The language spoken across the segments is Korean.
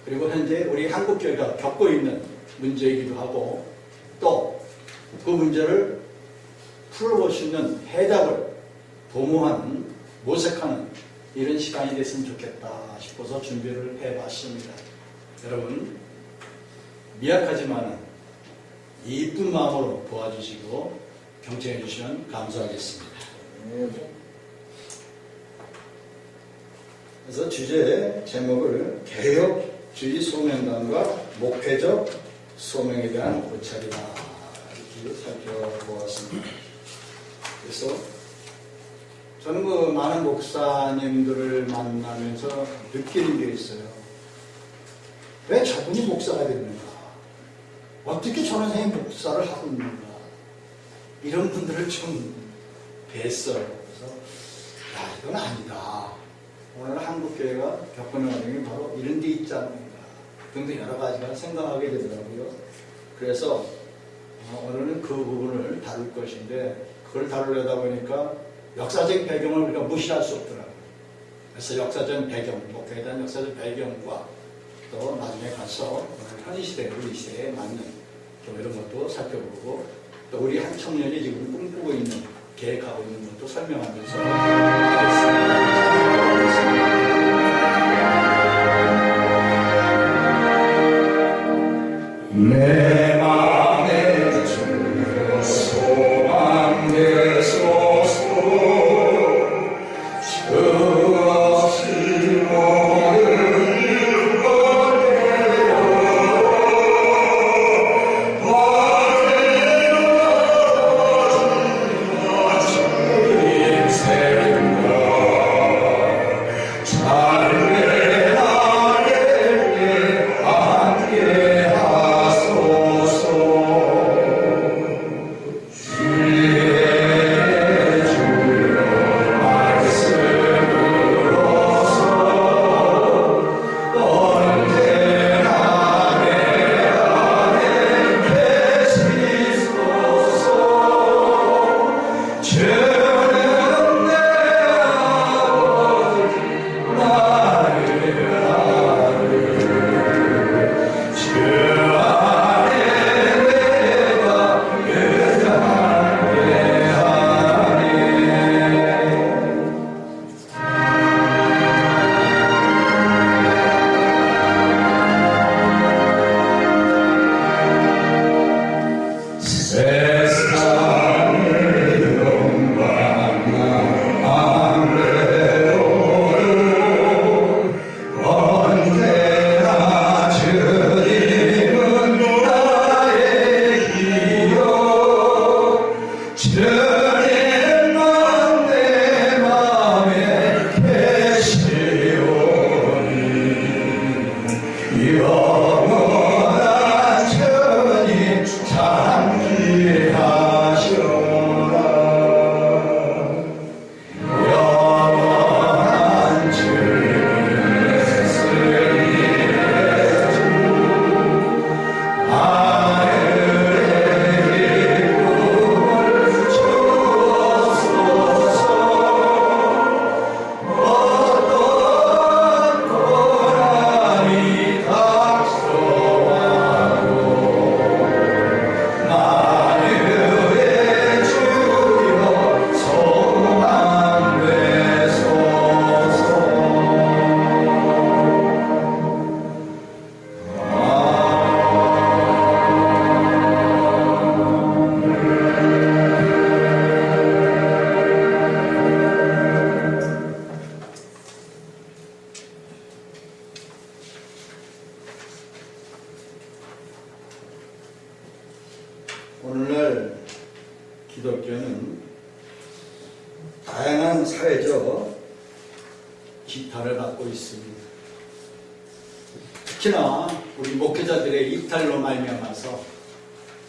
그리고 현재 우리 한국교회가 겪고 있는 문제이기도 하고 또 그 문제를 풀어볼 수 있는 해답을 도모하는, 모색하는 이런 시간이 됐으면 좋겠다 싶어서 준비를 해봤습니다. 여러분 미약하지만 이쁜 마음으로 도와주시고 경청해 주시면 감사하겠습니다. 그래서 주제 제목을 개혁주의 소명감과 목회적 소명에 대한 고찰이다 이렇게 살펴보았습니다. 그래서 저는 그 많은 목사님들을 만나면서 느끼는 게 있어요. 왜 저분이 목사가 됐는가? 어떻게 저런 선생님 목사를 하고 있는가? 이런 분들을 좀 뵀어요. 그래서 야, 이건 아니다. 오늘 한국교회가 겪는 과정이 바로 이런 데 있지 않는가 등등 여러 가지가 생각하게 되더라고요. 그래서 오늘은 그 부분을 다룰 것인데 그걸 다루려다 보니까 역사적 배경을 우리가 무시할 수 없더라고요. 그래서 역사적 배경, 목회에 대한 역사적 배경과 또 나중에 가서 오늘 현 시대, 우리 시대에 맞는 좀 이런 것도 살펴보고 또 우리 한 청년이 지금 꿈꾸고 있는, 계획하고 있는 것도 설명하면서 하겠습니다. 내 맘에 주여 소망되소서 주 없이 모든 일거래요 주님 생각 찬양하게 함께하소서. 오늘날 기독교는 다양한 사회적 기타를 갖고 있습니다. 특히나 우리 목회자들의 이탈로 말미암아서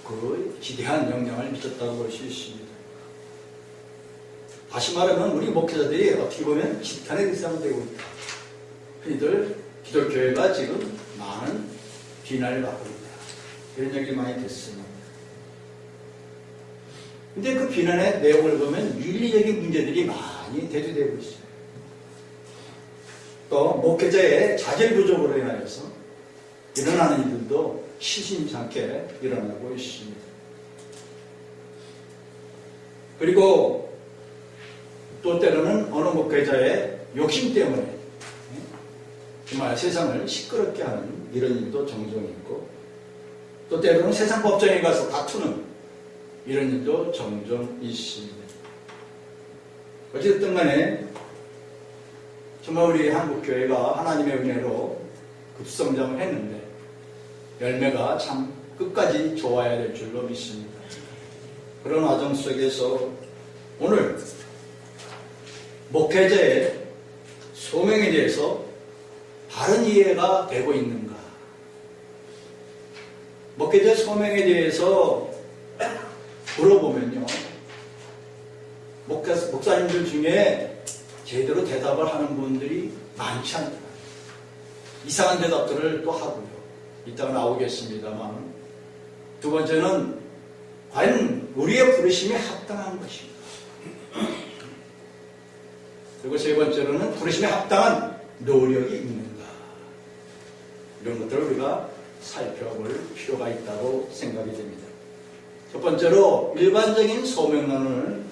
그 지대한 영향을 미쳤다고 볼 수 있습니다. 다시 말하면 우리 목회자들이 어떻게 보면 지탄의 대상이 되고 있다. 흔히들 기독교회가 지금 많은 비난을 받고 있다. 이런 얘기 많이 듣습니다. 근데 그 비난의 내용을 보면 윤리적인 문제들이 많이 대두되고 있어요. 또 목회자의 자질 부족으로 인하여서 일어나는 일들도 시심찮게 일어나고 있습니다. 그리고 또 때로는 어느 목회자의 욕심 때문에 정말 세상을 시끄럽게 하는 이런 일도 종종 있고, 또 때로는 세상 법정에 가서 다투는 이런 일도 종종 있습니다. 어쨌든 간에 정말 우리 한국교회가 하나님의 은혜로 급성장을 했는데 열매가 참 끝까지 좋아야 될 줄로 믿습니다. 그런 과정 속에서 오늘 목회자의 소명에 대해서 바른 이해가 되고 있는가? 목회자 소명에 대해서 물어보면요, 목사님들 중에 제대로 대답을 하는 분들이 많지 않다. 이상한 대답들을 또 하고요. 이따가 나오겠습니다만, 두 번째는 과연 우리의 부르심에 합당한 것인가? 그리고 세 번째로는 부르심에 합당한 노력이 있는가? 이런 것들을 우리가 살펴볼 필요가 있다고 생각이 됩니다. 첫 번째로 일반적인 소명론을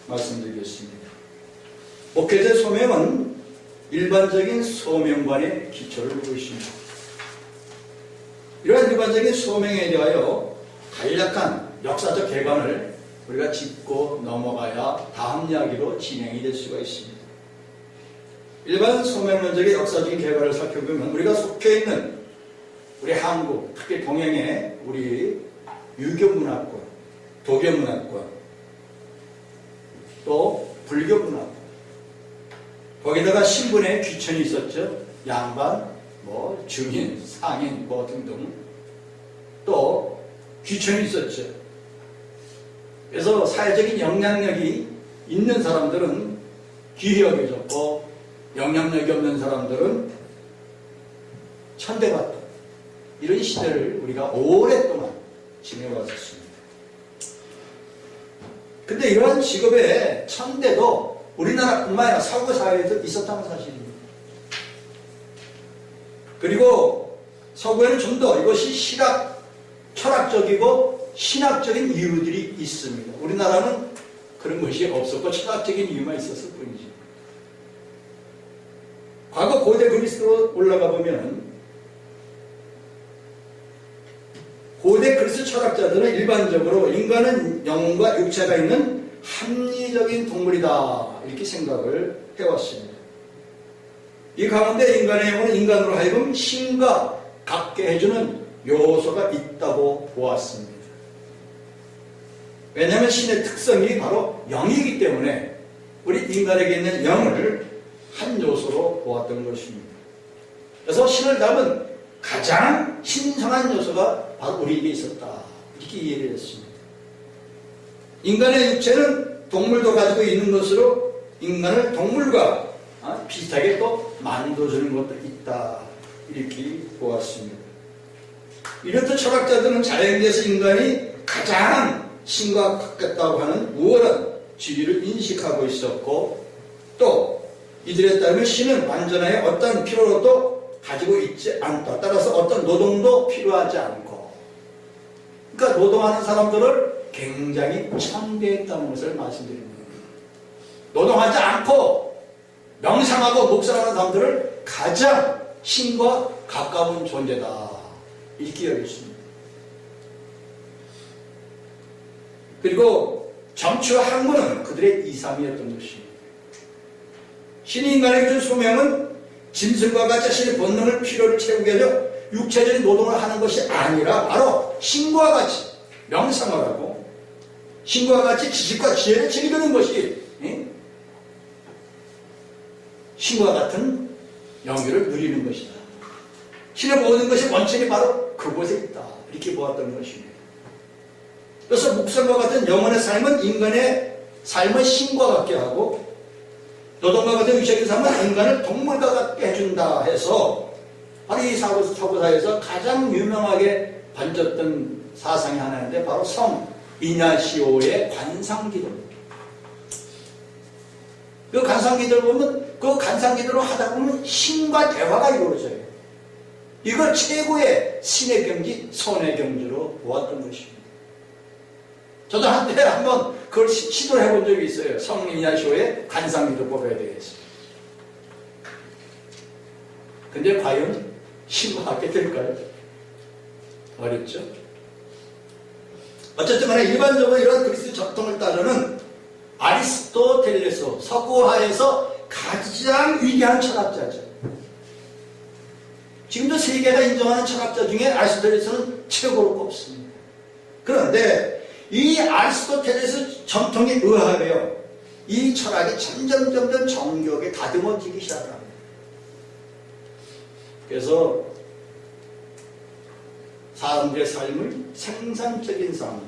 말씀드리겠습니다. 목회자 소명은 일반적인 소명관의 기초를 두고 있습니다. 이러한 일반적인 소명에 대하여 간략한 역사적 개관을 우리가 짚고 넘어가야 다음 이야기로 진행이 될 수가 있습니다. 일반 소명론적의 역사적인 개관을 살펴보면 우리가 속해 있는 우리 한국, 특히 동양의 우리 유교 문화권, 도교 문화권, 또 불교 문화권, 거기다가 신분의 귀천이 있었죠. 양반, 중인, 상인, 등등. 또 귀천이 있었죠. 그래서 사회적인 영향력이 있는 사람들은 귀히 여겨졌고, 영향력이 없는 사람들은 천대받던 이런 시대를 우리가 오랫동안 지내왔었습니다. 근데 이러한 직업의 천대도 우리나라뿐만 아니라 서구 사회에도 있었다는 사실입니다. 그리고 서구에는 좀 더 이것이 철학적이고 신학적인 이유들이 있습니다. 우리나라는 그런 것이 없었고 철학적인 이유만 있었을 뿐이죠. 과거 고대 그리스로 올라가 보면 고대 그리스 철학자들은 일반적으로 인간은 영혼과 육체가 있는 합리적인 동물이다 이렇게 생각을 해왔습니다. 이 가운데 인간의 영혼은 인간으로 하여금 신과 같게 해주는 요소가 있다고 보았습니다. 왜냐하면 신의 특성이 바로 영이기 때문에 우리 인간에게 있는 영을 한 요소로 보았던 것입니다. 그래서 신을 닮은 가장 신성한 요소가 바로 우리에게 있었다 이렇게 이해를 했습니다. 인간의 육체는 동물도 가지고 있는 것으로 인간을 동물과 비슷하게 또 만들어주는 것도 있다 이렇게 보았습니다. 이렇듯 철학자들은 자연계에서 인간이 가장 신과 같겠다고 하는 우월한 지위를 인식하고 있었고, 또 이들에 따르면 신은 완전하게 어떤 필요로도 가지고 있지 않다. 따라서 어떤 노동도 필요하지 않고, 그러니까 노동하는 사람들을 굉장히 천대했다는 것을 말씀드립니다. 노동하지 않고 명상하고 묵상하는 사람들을 가장 신과 가까운 존재다 이렇게 여겼습니다. 그리고 정치와 학문은 그들의 이상이었던 것입니다. 신이 인간에게 준 소명은 짐승과 같이 자신의 본능을 필요를 채우기 위해서 육체적인 노동을 하는 것이 아니라 바로 신과 같이 명상을 하고 신과 같이 지식과 지혜를 즐기는 것이 신과 같은 영유를 누리는 것이다. 신의 모든 것이 원천이 바로 그곳에 있다. 이렇게 보았던 것입니다. 그래서 목숨과 같은 영혼의 삶은 인간의 삶을 신과 같게 하고 노동과 같은 육체적인 삶은 인간을 동물과 같게 해준다 해서 바로 이 서구사회에서 가장 유명하게 번졌던 사상이 하나 있는데 바로 성 이냐시오의 관상기도입니다. 그 관상기도를 보면 그 관상기도를 하다 보면 신과 대화가 이루어져요. 이걸 최고의 신의 경지, 손의 경지로 보았던 것입니다. 저도 한때 한번 그걸 시도를 해본 적이 있어요. 성인야쇼의 관상기도 뽑아야 되겠어요. 근데 과연 신고하게 될까요? 어렵죠? 어쨌든 간에 일반적으로 이런 그리스 전통을 따르는 아리스토텔레스, 서구화에서 가장 위대한 철학자죠. 지금도 세계가 인정하는 철학자 중에 아리스토텔레스는 최고로 꼽습니다. 그런데 이 아리스토텔레스 전통에 의하여 이 철학이 점점 정교하게 다듬어지기 시작합니다. 그래서 사람들의 삶을 생산적인 삶,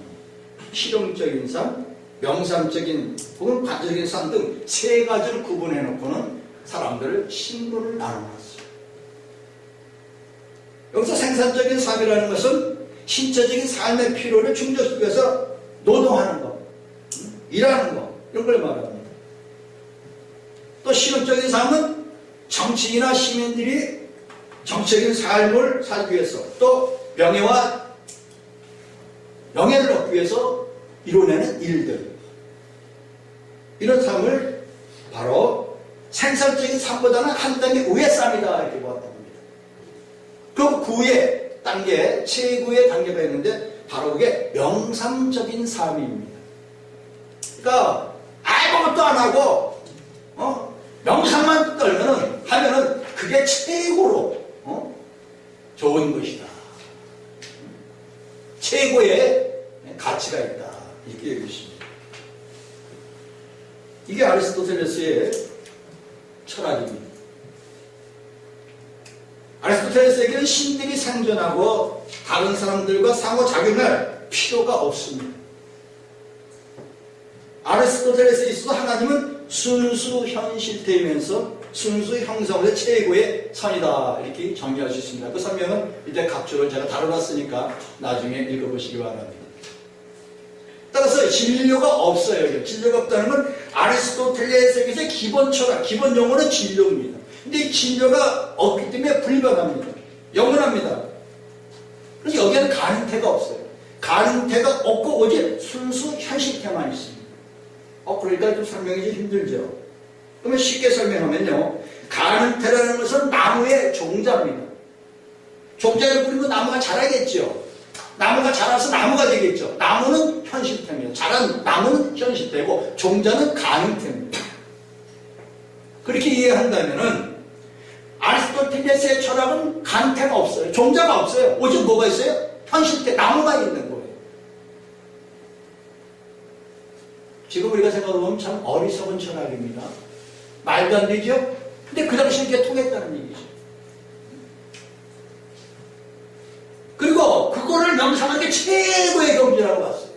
실용적인 삶, 명상적인 혹은 관적인 삶 등 세 가지를 구분해 놓고는 사람들을 신분을 나눠놨어요. 여기서 생산적인 삶이라는 것은 신체적인 삶의 필요를 충족시키기 위해서 노동하는 것, 일하는 것, 이런 걸 말합니다. 또 실용적인 삶은 정치인이나 시민들이 정치적인 삶을 살기 위해서 또 명예와 명예를 얻기 위해서 이뤄내는 일들, 이런 삶을 바로 생산적인 삶보다는 한 단계 위의 삶이다 이렇게 보았다고 합니다. 그리고 그 위에 단계, 최고의 단계가 있는데 바로 그게 명상적인 삶입니다. 그러니까 아무것도 안 하고 명상만 하면은 그게 최고로 좋은 것이다. 최고의 가치가 있다. 이렇게 얘기했습니다. 이게 아리스토텔레스의 철학입니다. 아리스토텔레스에게는 신들이 생존하고 다른 사람들과 상호작용할 필요가 없습니다. 아리스토텔레스에 있어서 하나님은 순수 현실태이면서 순수 형성의 최고의 선이다 이렇게 정리할 수 있습니다. 그 설명은 이제 각주를 제가 다뤄놨으니까 나중에 읽어보시기 바랍니다. 따라서 진료가 없어요. 진료가 없다는 건 아리스토텔레스에게서의 기본 철학, 기본 용어는 진료입니다. 근데 이 진료가 없기 때문에 불변합니다. 영원합니다. 그래서 여기에는 가능태가 없어요. 가능태가 없고 오직 순수 현실태만 있습니다. 그러니까 좀 설명이 좀 힘들죠. 그러면 쉽게 설명하면요, 가능태라는 것은 나무의 종자입니다. 종자를 뿌리면 나무가 자라겠죠. 나무가 자라서 나무가 되겠죠. 나무는 현실태입니다. 자란 나무는 현실태고 종자는 가능태입니다. 그렇게 이해한다면은 아리스토텔레스의 철학은 가능태가 없어요. 종자가 없어요. 오직 뭐가 있어요? 현실태, 나무가 있는 거예요. 지금 우리가 생각해보면 참 어리석은 철학입니다. 말도 안 되죠? 근데 그 당시에 이게 통했다는 얘기죠. 그리고 그거를 명상하는 게 최고의 경지라고 봤어요.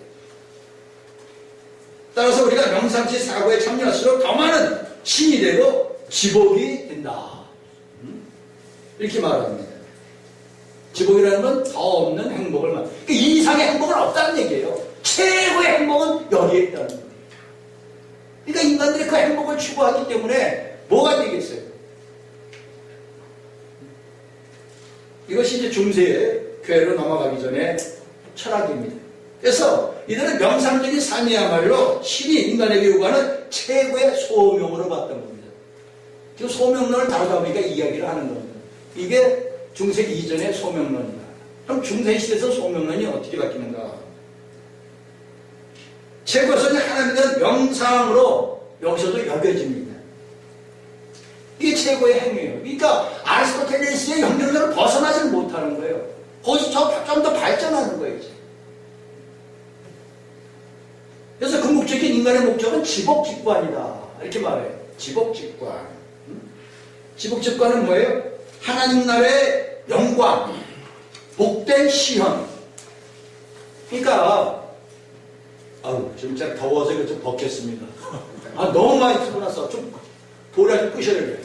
따라서 우리가 명상치 사고에 참여할수록 더 많은 신이 되고 지복이 된다. 이렇게 말합니다. 지복이라는 건 더 없는 행복을 말합니다. 그러니까 이 이상의 행복은 없다는 얘기예요. 최고의 행복은 여기에 있다는 거예요. 그러니까 인간들이 그 행복을 추구하기 때문에 뭐가 되겠어요? 이것이 이제 중세의 교회로 넘어가기 전에 철학입니다. 그래서 이들은 명상적인 삶이야말로 신이 인간에게 요구하는 최고의 소명으로 봤던 겁니다. 지금 소명론을 다루다 보니까 이야기를 하는 겁니다. 이게 중세 이전의 소명론이다. 그럼 중세 시대에서 소명론이 어떻게 바뀌는가? 최고선이 하나님에 대한 명상으로 여기서도 여겨집니다. 이게 최고의 행위예요. 그러니까 아리스토텔레스의 형평성을 벗어나지를 못하는 거예요. 거기서 좀 더 발전하는 거예요. 이제. 그래서 궁극적인 인간의 목적은 지복직관이다. 이렇게 말해요. 지복직관. 지복직관은 뭐예요? 하나님 나라의 영광, 복된 시현. 그러니까 진짜 더워서 이거 좀 벗겠습니다. 너무 많이 쓰고 나서 좀 돌아 좀 끄셔야 돼요.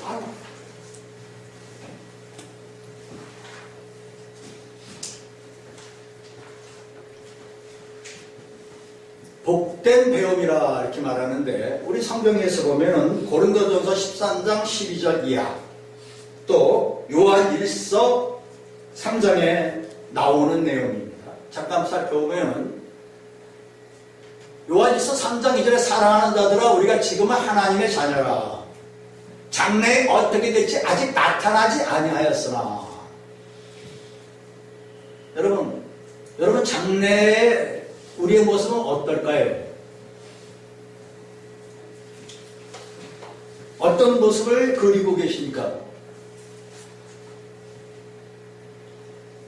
복된 배움이라 이렇게 말하는데 우리 성경에서 보면은 고린도전서 13장 12절 이하 또 요한 1서 3장에 나오는 내용입니다. 잠깐 살펴보면 요한일서 3장 2절에 사랑하는 자들아 우리가 지금은 하나님의 자녀라. 장래에 어떻게 될지 아직 나타나지 아니하였으나. 여러분 장래에 우리의 모습은 어떨까요? 어떤 모습을 그리고 계십니까?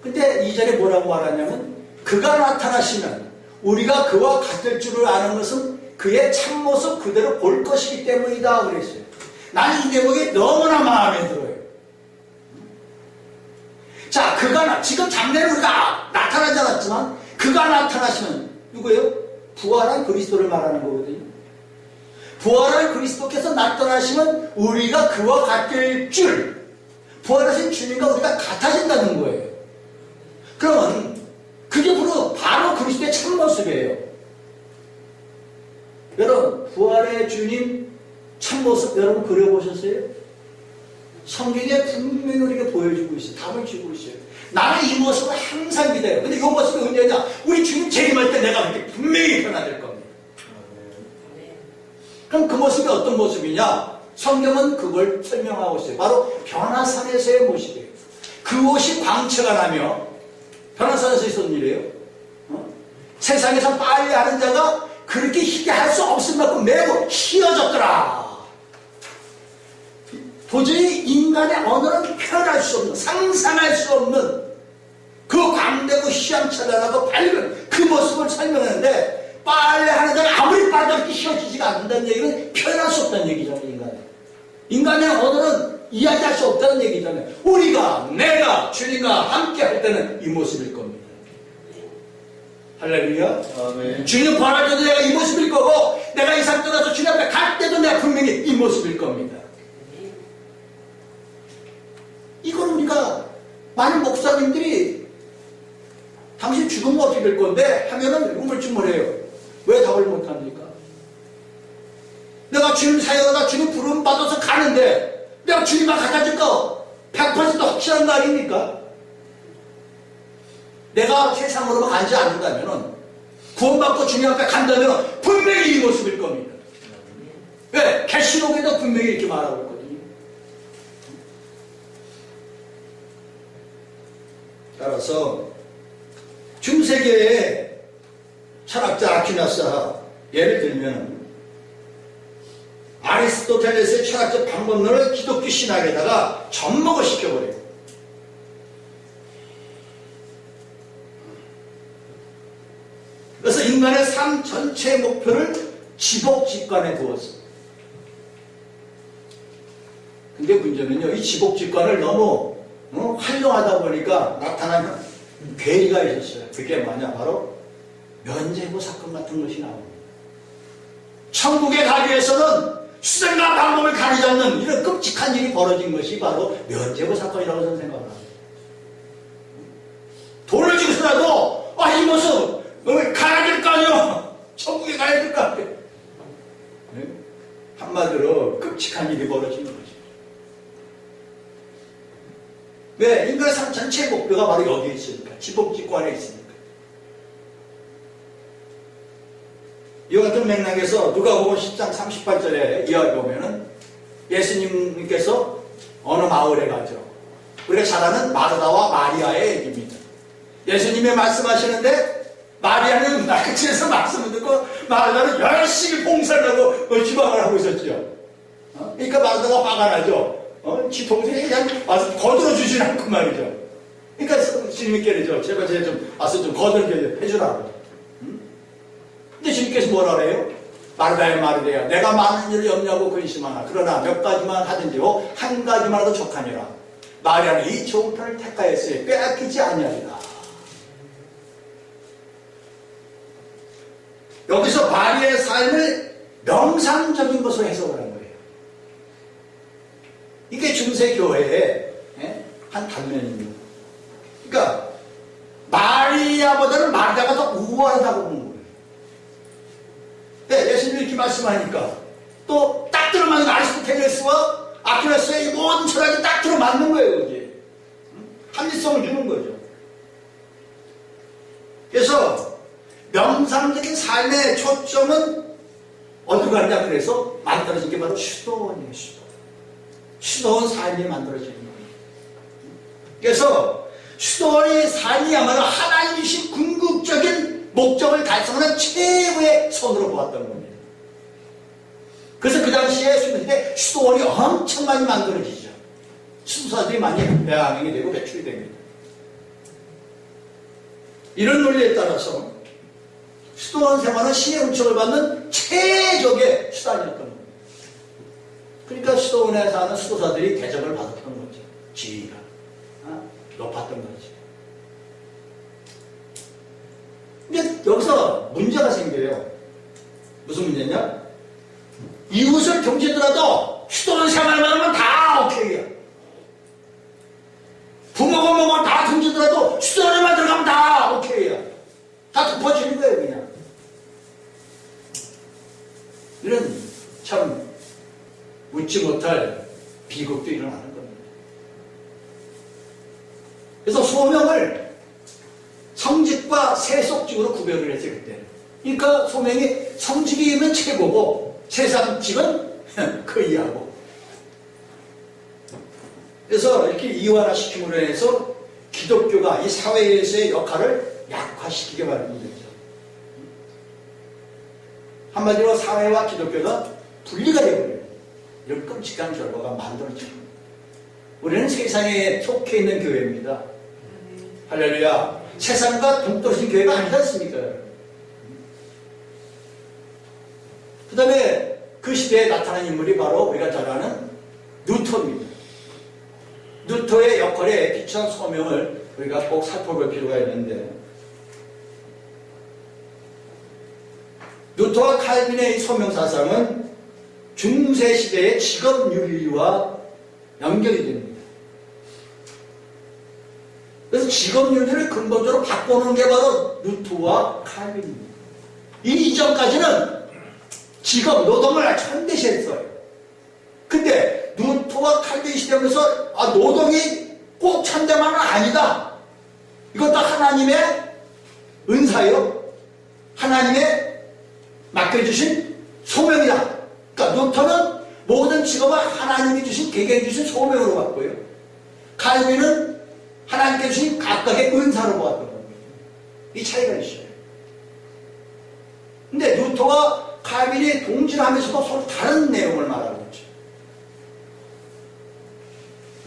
근데 2절에 뭐라고 말하냐면 그가 나타나시면 우리가 그와 같을 줄을 아는 것은 그의 참모습 그대로 볼 것이기 때문이다 그랬어요. 나는 이 대목이 너무나 마음에 들어요. 자, 지금 장래는 우리가 나타나지 않았지만 그가 나타나시면 누구예요? 부활한 그리스도를 말하는 거거든요. 부활한 그리스도께서 나타나시면 우리가 그와 같을 줄, 부활하신 주님과 우리가 같아진다는 거예요. 그러면 그게 바로 그리스도의 참모습이에요. 여러분 부활의 주님 참모습 여러분 그려보셨어요? 성경에 분명히 우리에게 보여주고 있어요. 답을 주고 있어요. 나는 이 모습을 항상 믿어요. 근데 이 모습이 언제냐? 우리 주님 재림할 때 내가 그렇게 분명히 변화될 겁니다. 그럼 그 모습이 어떤 모습이냐? 성경은 그걸 설명하고 있어요. 바로 변화산에서의 모습이에요. 그 옷이 광채가 나며 변화산에서 있었던 일이에요. 세상에서 빨래하는 자가 그렇게 희게 할 수 없을 만큼 매우 희어졌더라. 도저히 인간의 언어는 표현할 수 없는, 상상할 수 없는 그 광대고 희양찬란하고 밝은 그 모습을 설명하는데 빨래하는 자가 아무리 빨래도 이렇게 희어지지가 않는다는 얘기는 표현할 수 없다는 얘기잖아요. 인간의 언어는 이야기할 수 없다는 얘기잖아요. 내가 주님과 함께 할 때는 이 모습일 겁니다. 할렐루야. 아멘. 주님 부활할 때도 내가 이 모습일 거고 내가 이 산 떠나서 주님 앞에 갈 때도 내가 분명히 이 모습일 겁니다. 이걸 우리가 많은 목사님들이 당신 죽으면 어떻게 될 건데 하면은 우물쭈물해요. 왜 답을 못합니까? 내가 주님 사역하다 주님 부름 받아서 가는데 내가 주님과 같아질 거 100% 확실한 거 아닙니까? 내가 세상으로만 가지 않는다면 구원받고 주님 앞에 간다면 분명히 이 모습일 겁니다. 왜? 계시록에도 분명히 이렇게 말하고 있거든요. 따라서 중세계의 철학자 아퀴나스가 예를 들면 아리스토텔레스의 철학적 방법론을 기독교 신학에다가 접목을 시켜버려요. 그래서 인간의 삶 전체의 목표를 지복직관에 두었어요. 근데 문제는요, 이 지복직관을 너무 활용하다 보니까 나타나는 괴리가 있었어요. 그게 뭐냐? 바로 면죄부 사건 같은 것이 나옵니다. 천국에 가기 위해서는 수단과 방법을 가리지 않는 이런 끔찍한 일이 벌어진 것이 바로 면죄부 사건이라고 저는 생각을 합니다. 돈을 주고서라도 이 모습 가야 될 거 아니야. 천국에 가야 될 거 아니야. 한마디로 끔찍한 일이 벌어진 거죠. 왜? 인간의 삶 전체의 목표가 바로 여기에 있으니까. 지복직관에 있으니까. 이와 같은 맥락에서 누가복음 10장 38절에 이야기 보면은 예수님께서 어느 마을에 가죠. 우리가 잘 아는 마르다와 마리아의 얘기입니다. 예수님이 말씀하시는데 마리아는 낙지에서 말씀을 듣고 마르다는 열심히 봉사를 하고 주방을 하고 있었죠. 그러니까 마르다가 화가 나죠. 지 동생이 그냥 와서 거들어 주지 않고 말이죠. 그러니까 주님께 그러죠. 제발 좀 와서 좀 거들게 해주라고. 근데 주님께서 뭐라 그래요? 마르다야 내가 많은 일을 염려하고 근심하나 그러나 몇 가지만 하든지요 한 가지만라도 족하니라. 마리아는 이 좋은 편을 택하였으니 빼앗기지 아니하리라. 여기서 마리아의 삶을 명상적인 것으로 해석을 한 거예요. 이게 중세교회의 한 단면입니다. 그러니까 마리아보다는 마리아가 더 우월하다고 보는 거예요. 네, 예수님이 이렇게 말씀하니까 또 딱 들어맞는 아리스토텔레스와 아퀴나스의 이 모든 철학이 딱 들어맞는 거예요. 이게. 합리성을 주는 거죠. 그래서 명상적인 삶의 초점은 어디로 가느냐 그래서 만들어진 게 바로 수도원이에요. 수도원 삶이 만들어지는 거예요. 그래서 수도원의 삶이야말로 하나님 주신 궁극적인 목적을 달성하는 최고의 선으로 보았던 겁니다. 그래서 그 당시에 수도원이 엄청 많이 만들어지죠. 수도사들이 많이 배양이 되고 배출이 됩니다. 이런 논리에 따라서 수도원 생활은 신의 은총을 받는 최적의 수단이었던 겁니다. 그러니까 수도원에 사는 수도사들이 대접을 받았던 거죠. 지위가 높았던 거죠. 근데 여기서 문제가 생겨요. 무슨 문제냐? 이웃을 경제더라도 수도원 생활만 하면 다 오케이야. 부모가 뭐고 다 경제더라도 수도원에만 들어가면 다 오케이야. 다 덮어지는 거예요, 그냥. 이런 참 웃지 못할 비극도 일어나는 겁니다. 그래서 소명을 성직과 세속직으로 구별을 했어요, 그때는. 그러니까 소명이 성직이면 최고고 세상직은 그 이하고. 그래서 이렇게 이완화시킴으로 해서 기독교가 이 사회에서의 역할을 약화시키게 만든 거죠. 한마디로 사회와 기독교가 분리가 되어버려요. 이런 끔찍한 결과가 만들어집니다. 우리는 세상에 속해 있는 교회입니다. 할렐루야. 세상과 동떨어진 교회가 아니지 않습니까? 그 다음에 그 시대에 나타난 인물이 바로 우리가 잘 아는 루터입니다. 루터의 역할에 비추한 소명을 우리가 꼭 살펴볼 필요가 있는데, 루터와 칼빈의 소명사상은 중세시대의 직업윤리와 연결이 됩니다. 그래서 직업윤리를 근본적으로 바꾸는 게 바로 루터와 칼빈입니다. 이 이전까지는 직업, 노동을 천대시했어요. 근데 루터와 칼빈 시대에서 노동이 꼭 천대만은 아니다. 이것도 하나님의 은사요. 하나님의 맡겨주신 소명이다. 그러니까 루터는 모든 직업을 하나님이 주신, 개개인 주신 소명으로 봤고요. 칼빈은 하나님께 주신 각각의 은사로 보았던 겁니다. 이 차이가 있어요. 근데 루터와 칼빈이 동질하면서도 서로 다른 내용을 말하고 있죠.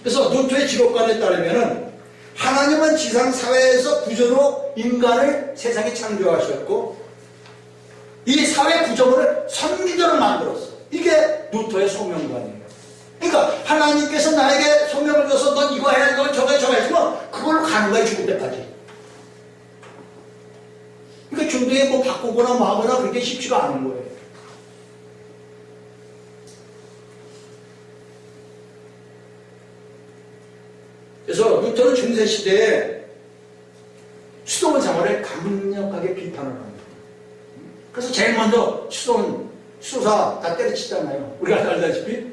그래서 루터의 직업관에 따르면 하나님은 지상사회에서 구조로 인간을 세상에 창조하셨고 이 사회 구조물을 선기적으로 만들었어. 이게 루터의 소명관이에요. 그러니까 하나님께서 나에게 소명을 줘서 넌 이거 해, 넌 저거 해, 저거 했으면 그걸로 가는 거야, 죽을 때까지. 그러니까 중도에 뭐 바꾸거나 뭐 하거나 그렇게 쉽지가 않은 거예요. 그래서 루터는 중세시대에 수도원 생활을 강력하게 비판을 합니다. 그래서 제일 먼저 수도사 다 때려치잖아요. 우리가 알다시피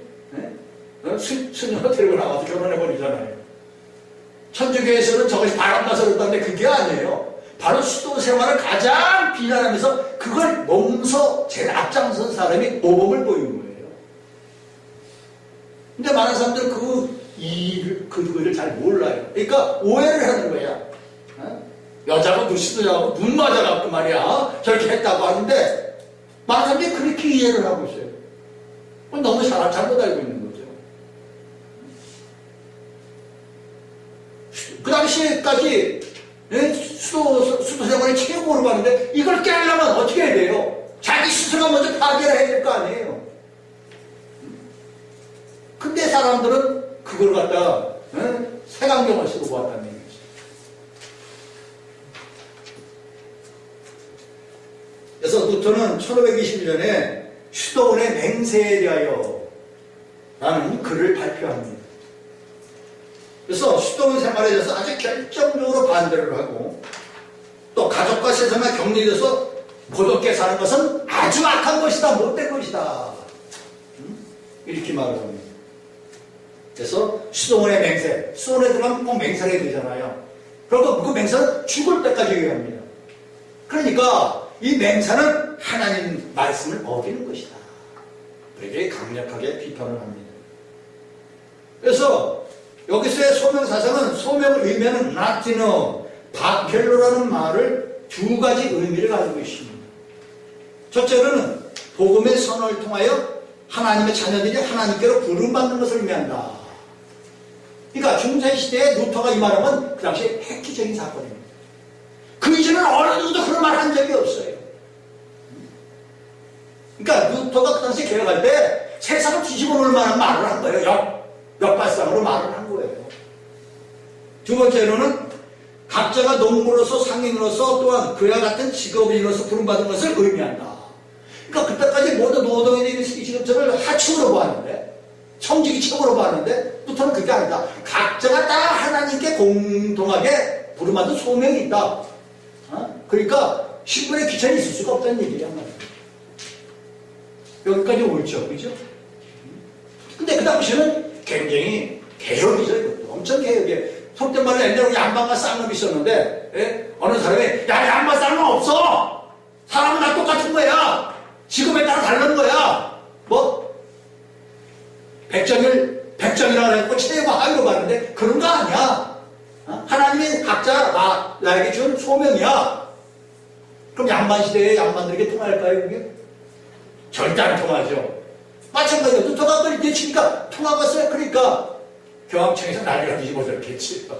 수녀 데리고 나와서 결혼해버리잖아요. 천주교에서는 저것이 바람나서 그렇다는데 그게 아니에요. 바로 수도 생활을 가장 비난하면서 그걸 몸소 제일 앞장선 사람이 모범을 보이는 거예요. 근데 많은 사람들은 그거를 잘 몰라요. 그러니까 오해를 하는 거야. 여자가 누시더라고 눈 맞아갖고 말이야 저렇게 했다고 하는데 많은 사람들이 그렇게 이해를 하고 있어요. 너무 잘못 알고 있는 거죠. 그 당시에까지 수도 생활이 최고로 가는데 이걸 깨려면 어떻게 해야 돼요? 자기 스스로가 먼저 파괴를 해야 될 거 아니에요. 근데 사람들은 그걸 갖다가 색안경을 쓰고 보았다는 얘기죠. 그래서 루터는 1521년에 수도원의 맹세에 대하여 라는 글을 발표합니다. 그래서 수도원 생활에 대해서 아주 결정적으로 반대를 하고 또 가족과 세상과 격리돼서 고독하게 사는 것은 아주 악한 것이다, 못된 것이다. 이렇게 말을 합니다. 그래서 수도원의 맹세, 수도원에 들어가면 꼭 맹세를 해야 되잖아요. 그리고 그 맹세는 죽을 때까지 해야 합니다. 그러니까 이 맹세는 하나님 말씀을 어기는 것이다. 되게 강력하게 비판을 합니다. 그래서 여기서의 소명사상은 소명을 의미하는 라틴어 바켈로라는 말을 두 가지 의미를 가지고 있습니다. 첫째로는 복음의 선언을 통하여 하나님의 자녀들이 하나님께로 부름받는 것을 의미한다. 그러니까 중세시대에 루터가 이 말하면 그 당시에 획기적인 사건입니다. 그 이전에는 어느 누구도 그런 말 한 적이 없어요. 그러니까 루터가 그 당시에 개혁할 때 세상을 뒤집어 놓을 만한 말을 한 거예요. 역발상으로 말을 한 거예요. 두 번째로는 각자가 농부로서 상인으로서 또한 그와 같은 직업인으로서 부름받은 것을 의미한다. 그러니까 그때까지 모든 노동인의 이 직업들을 하층으로 보았는데, 청지기 층으로 보았는데, 부터는 그게 아니다. 각자가 다 하나님께 공동하게 부름받은 소명이 있다. 그러니까 신분의 귀천이 있을 수가 없다는 얘기란 말이에요. 여기까지 옳죠, 그죠? 근데 그 당시에는 굉장히 개혁이죠, 이것도. 엄청 개혁이에요. 속된 말로 옛날에 양반과 쌍놈이 있었는데, 예? 어느 사람이, 야, 양반 쌍놈 없어! 사람은 다 똑같은 거야! 직업에 따라 다른 거야! 뭐? 백정이라고 해서 최고와 하위로 가는데, 그런 거 아니야! 하나님이 각자 나에게 준 소명이야! 그럼 양반 시대에 양반들에게 통할까요, 그게? 절대 안 통하죠. 마찬가지로 루터가 그걸 내치니까 통하겠어요. 그러니까 교황청에서 난리가 뒤집어졌겠지.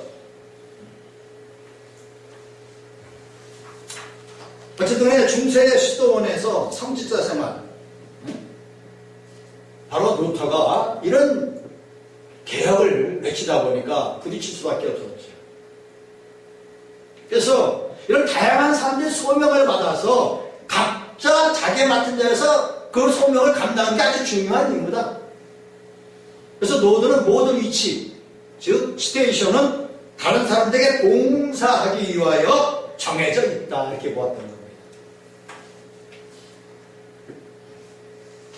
어쨌든 중세 수도원에서 성직자 생활, 바로 루터가 이런 개혁을 외치다 보니까 부딪힐 수밖에 없었죠. 그래서 이런 다양한 사람들이 소명을 받아서 각자 자기에 맡은 자에서 그 소명을 감당하는 게 아주 중요한 임무다. 그래서 노드는 모든 위치, 즉 스테이션은 다른 사람들에게 봉사하기 위하여 정해져 있다. 이렇게 보았던 겁니다.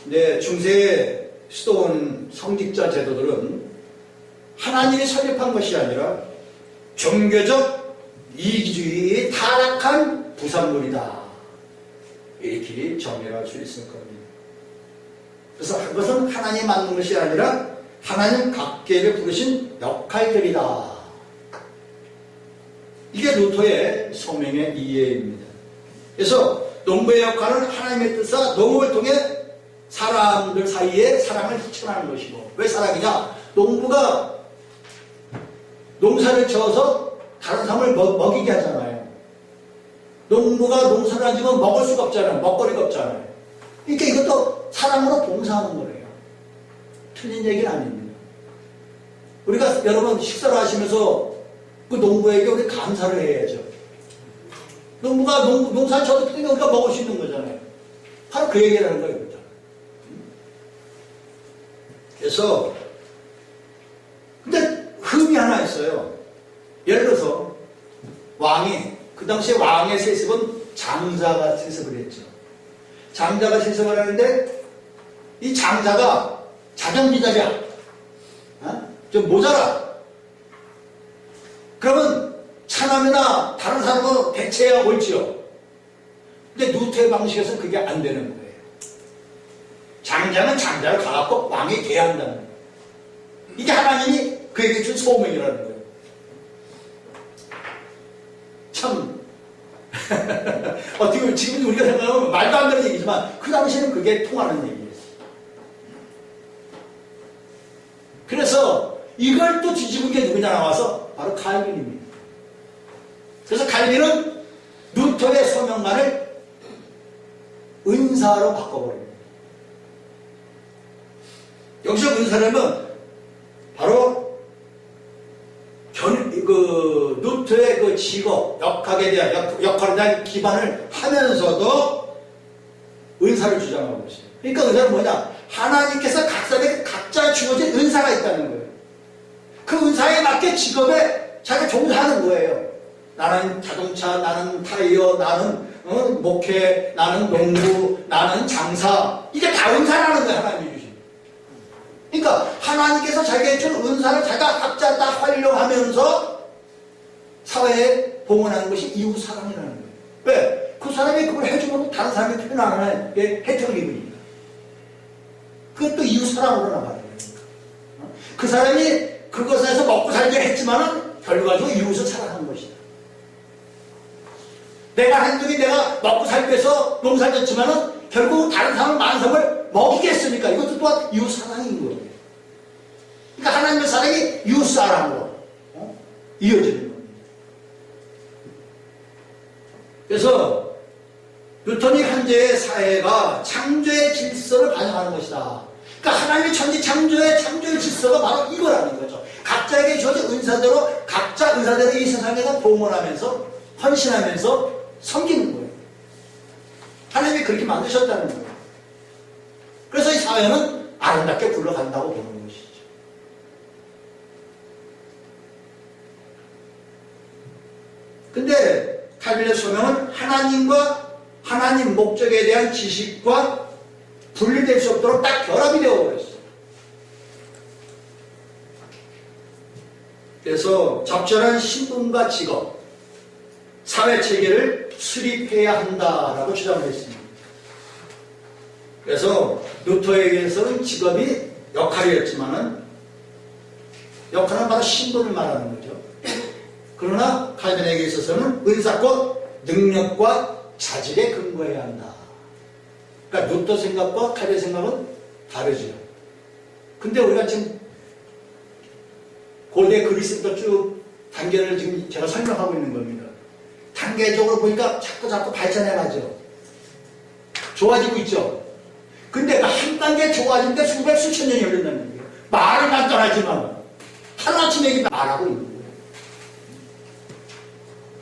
근데 중세의 수도원 성직자 제도들은 하나님이 설립한 것이 아니라 종교적 이기주의에 타락한 부산물이다. 이렇게 정리할 수 있을 겁니다. 그래서 그것은 하나님 만든 것이 아니라 하나님 각계를 부르신 역할들이다. 이게 루터의 소명의 이해입니다. 그래서 농부의 역할은 하나님의 뜻과 농업을 통해 사람들 사이에 사랑을 실천하는 것이고, 왜 사랑이냐? 농부가 농사를 지어서 다른 사람을 먹이게 하잖아요. 농부가 농사를 안 지면 먹을 수가 없잖아요. 먹거리가 없잖아요. 그러니까 이것도 사랑으로 봉사하는 거예요. 틀린 얘기는 아닙니다. 우리가 여러분 식사를 하시면서 그 농부에게 우리 감사를 해야죠. 농부가 농사를 져도 때문에 우리가 먹을 수 있는 거잖아요. 바로 그 얘기를 하는 거예요. 그래서 근데 흠이 하나 있어요. 예를 들어서 왕이, 그 당시에 왕의 세습은 장자가 세습을 했죠. 장자가 세습을 하는데 이 장자가 자정지달이야. 좀 모자라. 그러면 차남이나 다른 사람은 대체해야 옳지요. 근데 루터의 방식에서는 그게 안 되는 거예요. 장자는 장자를 가갖고 왕이 돼야 한다는 거예요. 이게 하나님이 그에게 준 소명이라는 거예요. 참 어떻게 보면 지금 우리가 생각하면 말도 안 되는 얘기지만 그 당시에는 그게 통하는 얘기예요. 그래서 이걸 또 뒤집은 게 누구냐 나와서 바로 칼빈입니다. 그래서 칼빈은 루터의 소명만을 은사로 바꿔버립니다. 여기서 은사라면 바로 루터의 그 직업, 역학에 대한, 역할에 대한 기반을 하면서도 은사를 주장하고 있어요. 그러니까 은사는 뭐냐? 하나님께서 각 사람에게 각자 주어진 은사가 있다는 거예요. 그 은사에 맞게 직업에 자기가 종사하는 거예요. 나는 자동차, 나는 타이어, 나는 목회, 나는 농부, 나는 장사. 이게 다 은사라는 거예요, 하나님이 주신. 그러니까 하나님께서 자기에게 준 은사를 자기가 각자 다 활용하면서 사회에 봉헌하는 것이 이웃 사랑이라는 거예요. 왜? 그 사람이 그걸 해주면 다른 사람이 필요 안 하는 혜택을 입으니까. 그것도 이웃 사랑으로 나가는 거니까. 그 사람이 그것에서 먹고 살게 했지만은 결과적으로 이웃을 사랑하는 것이다. 내가 한 적이 내가 먹고 살기 위해서 농사를 졌지만은 결국 다른 사람 만성을 먹이겠습니까? 이것도 또한 이웃 사랑인 거예요. 그러니까 하나님의 사랑이 이웃 사랑으로 이어지는 겁니다. 그래서 뉴턴이 현재의 사회가 창조의 질서를 반영하는 것이다. 그러니까 하나님의 천지 창조의 질서가 바로 이거라는 거죠. 각자에게 주어진 은사대로 각자 은사대로 이 세상에서 봉헌하면서 헌신하면서 섬기는 거예요. 하나님이 그렇게 만드셨다는 거예요. 그래서 이 사회는 아름답게 굴러간다고 보는 것이죠. 근데 칼빈의 소명은 하나님과 하나님 목적에 대한 지식과 분리될 수 없도록 딱 결합이 되어버렸어요. 그래서 적절한 신분과 직업, 사회체계를 수립해야 한다라고 주장을 했습니다. 그래서 루터에게서는 직업이 역할이었지만은 역할은 바로 신분을 말하는 거죠. 그러나 칼빈에게 있어서는 은사권, 능력과 자질에 근거해야 한다. 그러니까 루터 생각과 칼빈 생각은 다르죠. 근데 우리가 지금 고대 그리스부터 쭉 단계를 지금 제가 설명하고 있는 겁니다. 단계적으로 보니까 자꾸 발전해가죠. 좋아지고 있죠. 근데 한 단계 좋아지는데 수천 년이 걸린다는 거예요. 말은 간단하지만 하루아침에 이게 말하고 있는 거예요.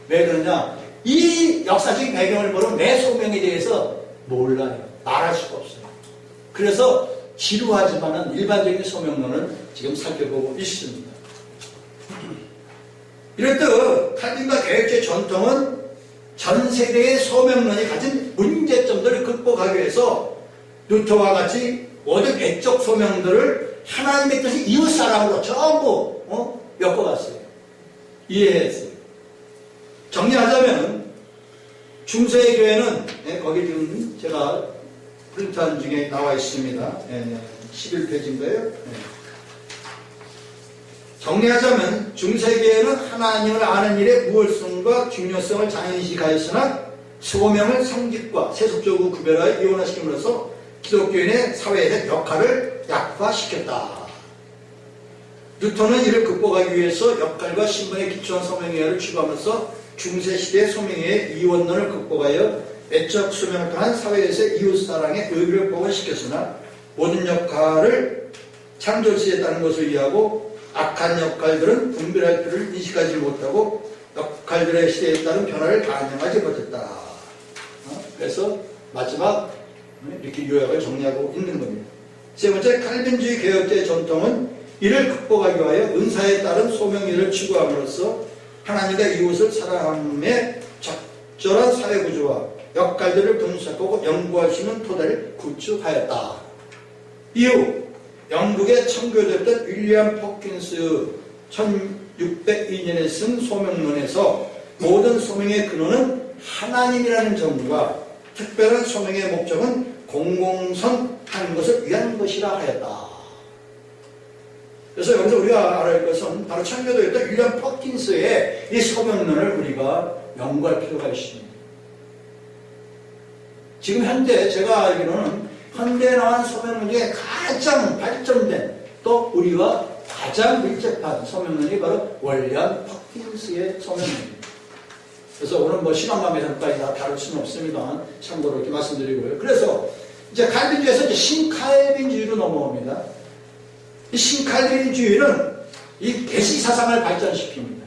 왜 그러냐? 이 역사적인 배경을 보면 내 소명에 대해서 몰라요. 말할 수가 없어요. 그래서 지루하지만은 일반적인 소명론을 지금 살펴보고 있습니다. 이럴 때 칼빈과 개혁주의 전통은 전 세대의 소명론이 가진 문제점들을 극복하기 위해서 루터와 같이 모든 외적 소명들을 하나님의 뜻이 이웃사랑으로 전부 엮어갔어요. 이해했어요. 정리하자면 중세의 교회는 거기 지금 제가 프린트한 중에 나와 있습니다. 11페이지인가요? 정리하자면 중세교회는 하나님을 아는 일의 우월성과 중요성을 장인식하였으나 소명을 성직과 세속적으로 구별하여 이원화시킴으로써 기독교인의 사회의 역할을 약화시켰다. 뉴턴은 이를 극복하기 위해서 역할과 신분에 기초한 소명의학을 추구하면서 중세시대의 소명의학의 이원론을 극복하여 외적 소명을 통한 사회에서의 이웃사랑의 의미를 복원시켰으나 모든 역할을 창조시했다는 것을 이해하고 악한 역할들은 분별할 필요를 인식하지 못하고 역할들의 시대에 따른 변화를 반영하지 못했다. 그래서 마지막 이렇게 요약을 정리하고 있는 겁니다. 세 번째, 칼빈주의 개혁자의 전통은 이를 극복하기 위하여 은사에 따른 소명의를 추구함으로써 하나님과 이웃을 사랑함의 적절한 사회구조와 역할들을 분석하고 연구할 수 있는 토대를 구축하였다. 이후 영국의 청교도였던 윌리엄 퍼킨스 1602년에 쓴 소명론에서 모든 소명의 근원은 하나님이라는 점과 특별한 소명의 목적은 공공선하는 것을 위한 것이라 하였다. 그래서 여기서 우리가 알아야 할 것은 바로 청교도였던 윌리엄 퍼킨스의 이 소명론을 우리가 연구할 필요가 있습니다. 지금 현재 제가 알기로는 현대에 나온 소명론 중에 가장 발전된 또 우리가 가장 밀접한 소명론이 바로 윌리엄 퍼킨스의 소명론입니다. 그래서 오늘 뭐 신앙감에서까지 다 다룰 수는 없습니다. 참고로 이렇게 말씀드리고요. 그래서 이제 칼빈주의에서 이제 신칼빈주의로 넘어옵니다. 이 신칼빈주의는 이 계시 사상을 발전시킵니다.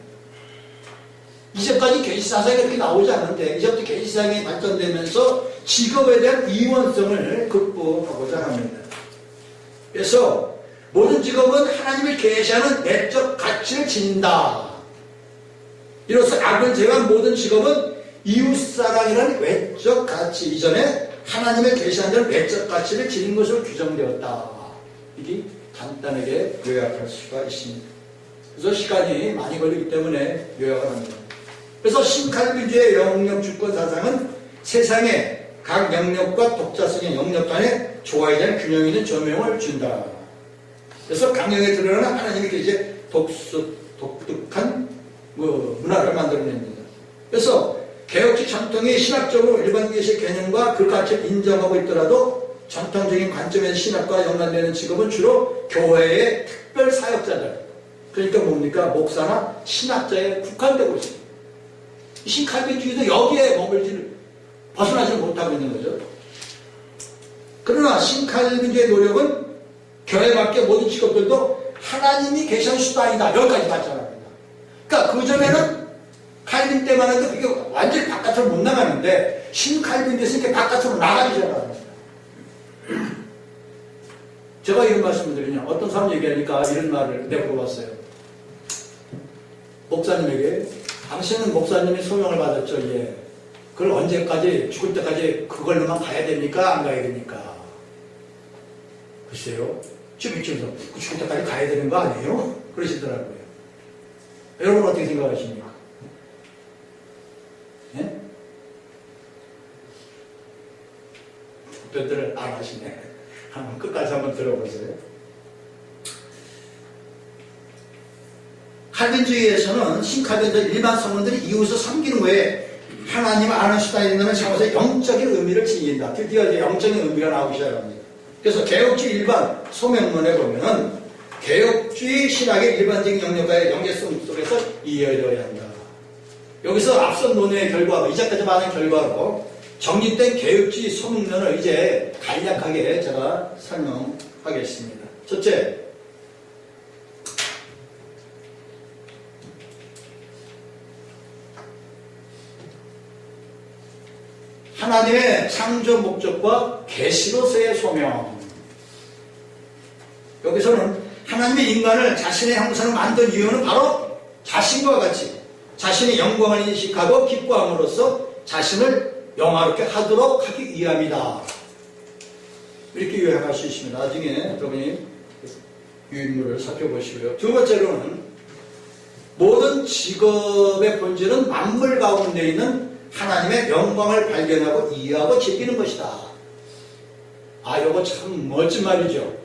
이제까지 계시 사상이 그렇게 나오지 않는데 이제부터 계시 사상이 발전되면서 직업에 대한 이원성을 극복하고자 합니다. 그래서 모든 직업은 하나님을 계시하는 내적 가치를 지닌다. 이로써 악을 제외한 모든 직업은 이웃사랑이라는 외적 가치 이전에 하나님을 계시하는 외적 가치를 지닌 것으로 규정되었다. 이게 간단하게 요약할 수가 있습니다. 그래서 시간이 많이 걸리기 때문에 요약을 합니다. 그래서 신칼빈주의 영역 주권 사상은 세상의 각 영역과 독자성의 영역 간의 조화에 대한 균형 있는 조명을 준다. 그래서 강령에 드러나는 하나님의 이제 독특한 문화를 만들어냅니다. 그래서 개혁주의 전통이 신학적으로 일반계시의 개념과 그 가치를 인정하고 있더라도 전통적인 관점에서 신학과 연관되는 직업은 주로 교회의 특별 사역자들, 그러니까 뭡니까? 목사나 신학자에 국한되고 있습니다. 신칼빈주의도 여기에 벗어나지 못하고 있는 거죠. 그러나 신칼빈주의 노력은 교회 밖의 모든 직업들도 하나님이 계신 수단이다. 여기까지 발전합니다. 그러니까 그 전에는 칼빈 때만 해도 그게 완전히 바깥으로 못 나가는데 신칼빈주에서 이렇게 바깥으로 나가기 시작합니다. 제가 이런 말씀을 드리냐, 어떤 사람 얘기하니까 이런 말을 내가 물어봤어요. 목사님에게 당신은 목사님이 소명을 받았죠. 예. 그걸 언제까지, 죽을 때까지 그걸로만 가야 됩니까? 안 가야 됩니까? 글쎄요. 좀 이쯤에서 죽을 때까지 가야 되는 거 아니에요? 그러시더라고요. 여러분 어떻게 생각하십니까? 예? 답변들을 안 하시네. 한번 끝까지 한번 들어보세요. 칼빈주의에서는 신칼빈주의 일반 성문들이 이웃을 섬기는 외에 하나님을 아는 수단이 있는 차원에서 영적인 의미를 지닌다. 드디어 이제 영적인 의미가 나오기 시작합니다. 그래서 개혁주의 일반 소명론에 보면은 개혁주의 신학의 일반적인 영역과의 연계성 속에서 이해되어야 한다. 여기서 앞선 논의의 결과로, 이제까지 말한 결과로 정립된 개혁주의 소명론을 이제 간략하게 제가 설명하겠습니다. 첫째, 하나님의 창조 목적과 계시로서의 소명. 여기서는 하나님의 인간을 자신의 형상으로 만든 이유는 바로 자신과 같이 자신의 영광을 인식하고 기뻐함으로써 자신을 영화롭게 하도록 하기 위함이다. 이렇게 요약할 수 있습니다. 나중에 여러분이 유인물을 살펴보시고요. 두 번째로는 모든 직업의 본질은 만물 가운데 있는 하나님의 영광을 발견하고 이해하고 즐기는 것이다. 아, 이거 참 멋진 말이죠.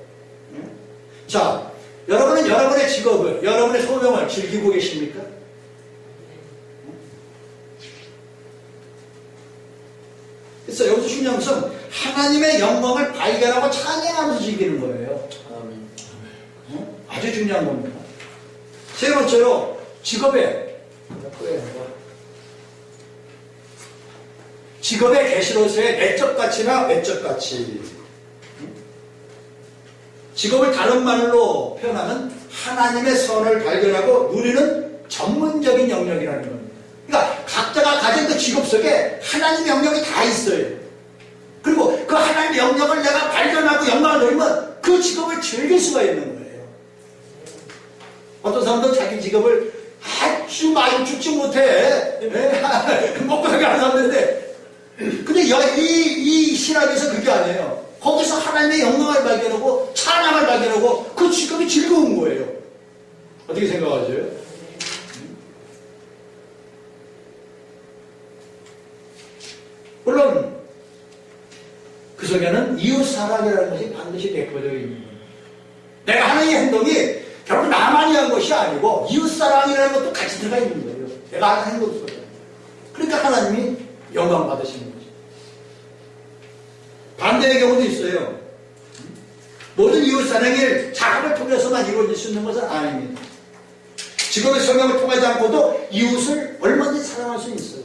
자, 여러분은 여러분의 직업을, 여러분의 소명을 즐기고 계십니까? 그래서 여기서 중요한 것은 하나님의 영광을 발견하고 찬양하면서 즐기는 거예요. 아주 중요한 겁니다. 세 번째로 직업의 계시로서의 내적 가치나 외적 가치. 직업을 다른 말로 표현하면 하나님의 선을 발견하고 누리는 전문적인 영역이라는 겁니다. 그러니까 각자가 가진 그 직업 속에 하나님의 영역이 다 있어요. 그리고 그 하나님의 영역을 내가 발견하고 영광을 누리면 그 직업을 즐길 수가 있는 거예요. 어떤 사람들은 자기 직업을 아주 많이 죽지 못해 먹고 살기 안 샀는데, 근데 이 신학에서 그게 아니에요. 거기서 하나님의 영광을 발견하고 찬양을 발견하고 그 직업이 즐거운 거예요. 어떻게 생각하세요? 물론 그 속에는 이웃사랑이라는 것이 반드시 내포되어 있는 거예요. 내가 하는 이 행동이 결국 나만이 한 것이 아니고 이웃사랑이라는 것도 같이 들어가 있는 거예요. 내가 하는 행동 속에. 그러니까 하나님이 영광 받으시는 거죠. 반대의 경우도 있어요. 모든 이웃사랑이 작업을 통해서만 이루어질 수 있는 것은 아닙니다. 직업의 성향을 통하지 않고도 이웃을 얼마든지 사랑할 수 있어요.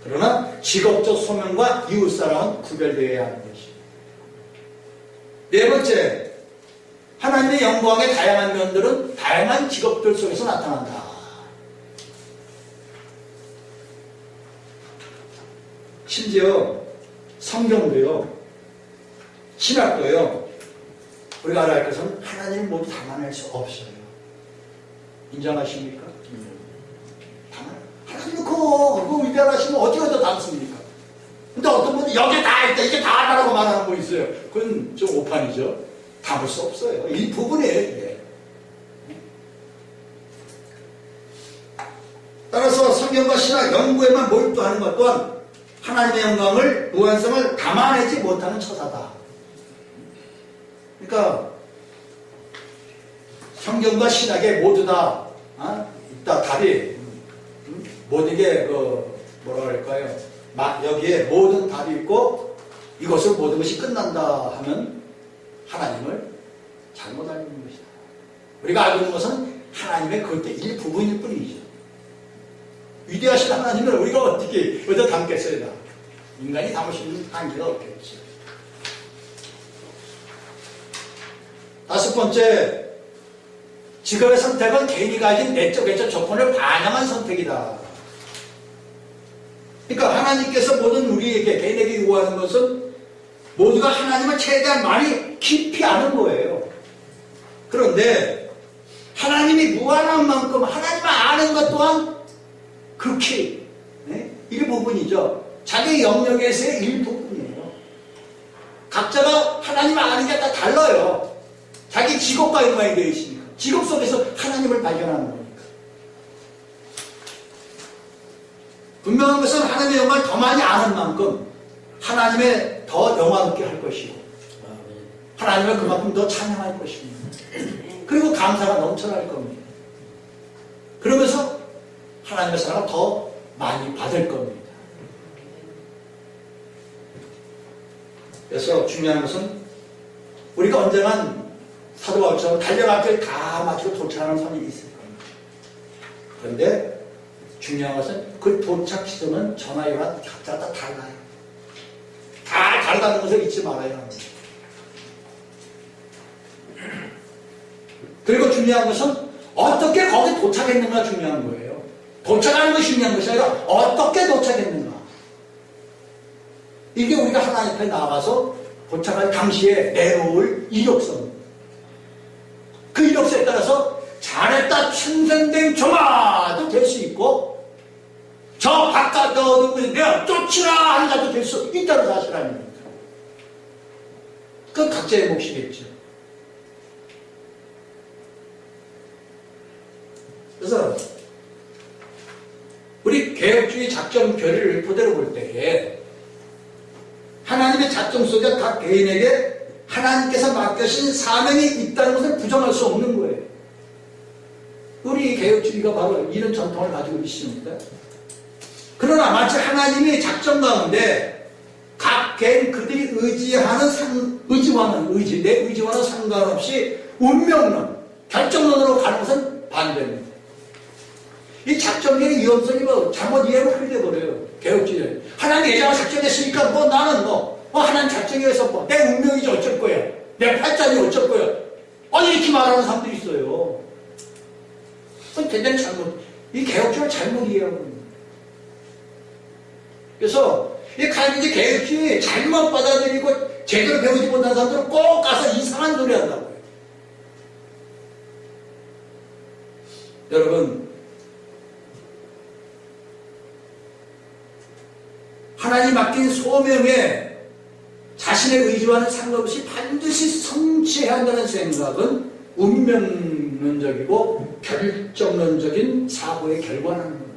그러나 직업적 소명과 이웃사랑은 구별되어야 하는 것입니다. 네 번째, 하나님의 영광의 다양한 면들은 다양한 직업들 속에서 나타난다. 심지어 성경도요, 신학도요, 우리가 알아야 할 것은 하나님 모두 담아낼 수 없어요. 인정하십니까? 하나님 그거 위대하시면 어디가 담습니까? 근데 어떤 분은 여기에 다 있다, 이게 다다라고 말하는 분 있어요. 그건 좀 오판이죠. 담을 수 없어요. 일부분이에요, 이게. 따라서 성경과 신학 연구에만 몰두하는 것 또한 하나님의 영광을, 무한성을 담아내지 못하는 처사다. 그러니까 성경과 신학에 모두 다 있다. 답이 모든 게 뭐라 그럴까요? 여기에 모든 답이 있고 이것으로 모든 것이 끝난다 하면 하나님을 잘못 알고 있는 것이다. 우리가 알고 있는 것은 하나님의 그것도 일부분일 뿐이죠. 위대하신 하나님을 우리가 어떻게 어디다 담겠어요? 인간이 담을 수 있는 한계가 없겠죠. 다섯 번째, 직업의 선택은 개인이 가진 내적 조건을 반영한 선택이다. 그러니까 하나님께서 모든 우리에게, 개인에게 요구하는 것은 모두가 하나님을 최대한 많이 깊이 아는 거예요. 그런데 하나님이 무한한 만큼 하나님을 아는 것 또한 극히 일부분이죠. 자기 영역에서의 일부분이에요. 각자가 하나님을 아는 게 다 달라요. 자기 직업과 연관되어 있으니까. 직업 속에서 하나님을 발견하는 거니까. 분명한 것은 하나님의 영광을 더 많이 아는 만큼 하나님의 더 영화롭게 할 것이고 하나님을 그만큼 더 찬양할 것입니다. 그리고 감사가 넘쳐날 겁니다. 그러면서 하나님의 사랑을 더 많이 받을 겁니다. 그래서 중요한 것은 우리가 언젠간 사도 바울처럼 달려갈 다 마치고 도착하는 선이 있을 겁니다. 그런데 중요한 것은 그 도착 시점은 전화요와 각자 다 달라요. 다 다르다는 것을 잊지 말아야 합니다. 그리고 중요한 것은 어떻게 거기 도착했는가 중요한 거예요. 도착하는 것이 중요한 것이 아니라 어떻게 도착했는가. 이게 우리가 하나님 앞에 나가서 도착할 당시에 내놓을 이력서입니다. 그 이력서에 따라서 잘했다 충성된 종아도 될 수 있고 저 바깥에 내가 쫓으라 하는 자도 될 수 있다는 사실 아닙니까? 그건 각자의 몫이겠죠. 그래서 우리 개혁주의 작전표를 토대로 볼 때에 하나님의 작전 속에 각 개인에게 하나님께서 맡겨신 사명이 있다는 것을 부정할 수 없는 거예요. 우리 개혁주의가 바로 이런 전통을 가지고 있습니다. 그러나 마치 하나님이 작전 가운데 각 개인 그들이 내 의지와는 상관없이 운명론, 결정론으로 가는 것은 반대입니다. 이 작전의 위험성이 잘못 이해가 그렇게 돼버려요. 개혁주의. 하나님 예정을 작정했으니까 나는 하나님 작정해서 내 운명이지 어쩔 거야. 내 팔자니 어쩔 거야. 이렇게 말하는 사람들이 있어요. 그건 대단히 잘못, 이 개혁주의를 잘못 이해하고 있는 거예요. 그래서 이 가인이 개혁주의 잘못 받아들이고 제대로 배우지 못한 사람들은 꼭 가서 이상한 소리 한다고요. 여러분, 하나님 맡긴 소명에 자신의 의지와는 상관없이 반드시 성취해야 한다는 생각은 운명론적이고 결정론적인 사고의 결과라는 겁니다.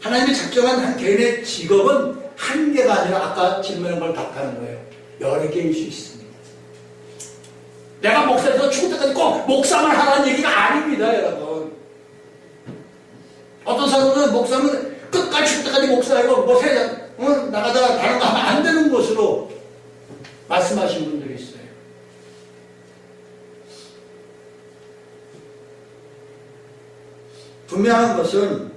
하나님이 작정한 한 개인의 직업은 한 개가 아니라 아까 질문한 걸 답하는 거예요. 여러 개일 수 있습니다. 내가 목사에서 죽을 때까지 꼭 목사만 하라는 얘기가 아닙니다, 여러분. 어떤 사람은 목사는 끝까지 죽을 때까지 목사이고 세상 나가다가 다른 거 하면 안 되는 것으로 말씀하신 분들이 있어요. 분명한 것은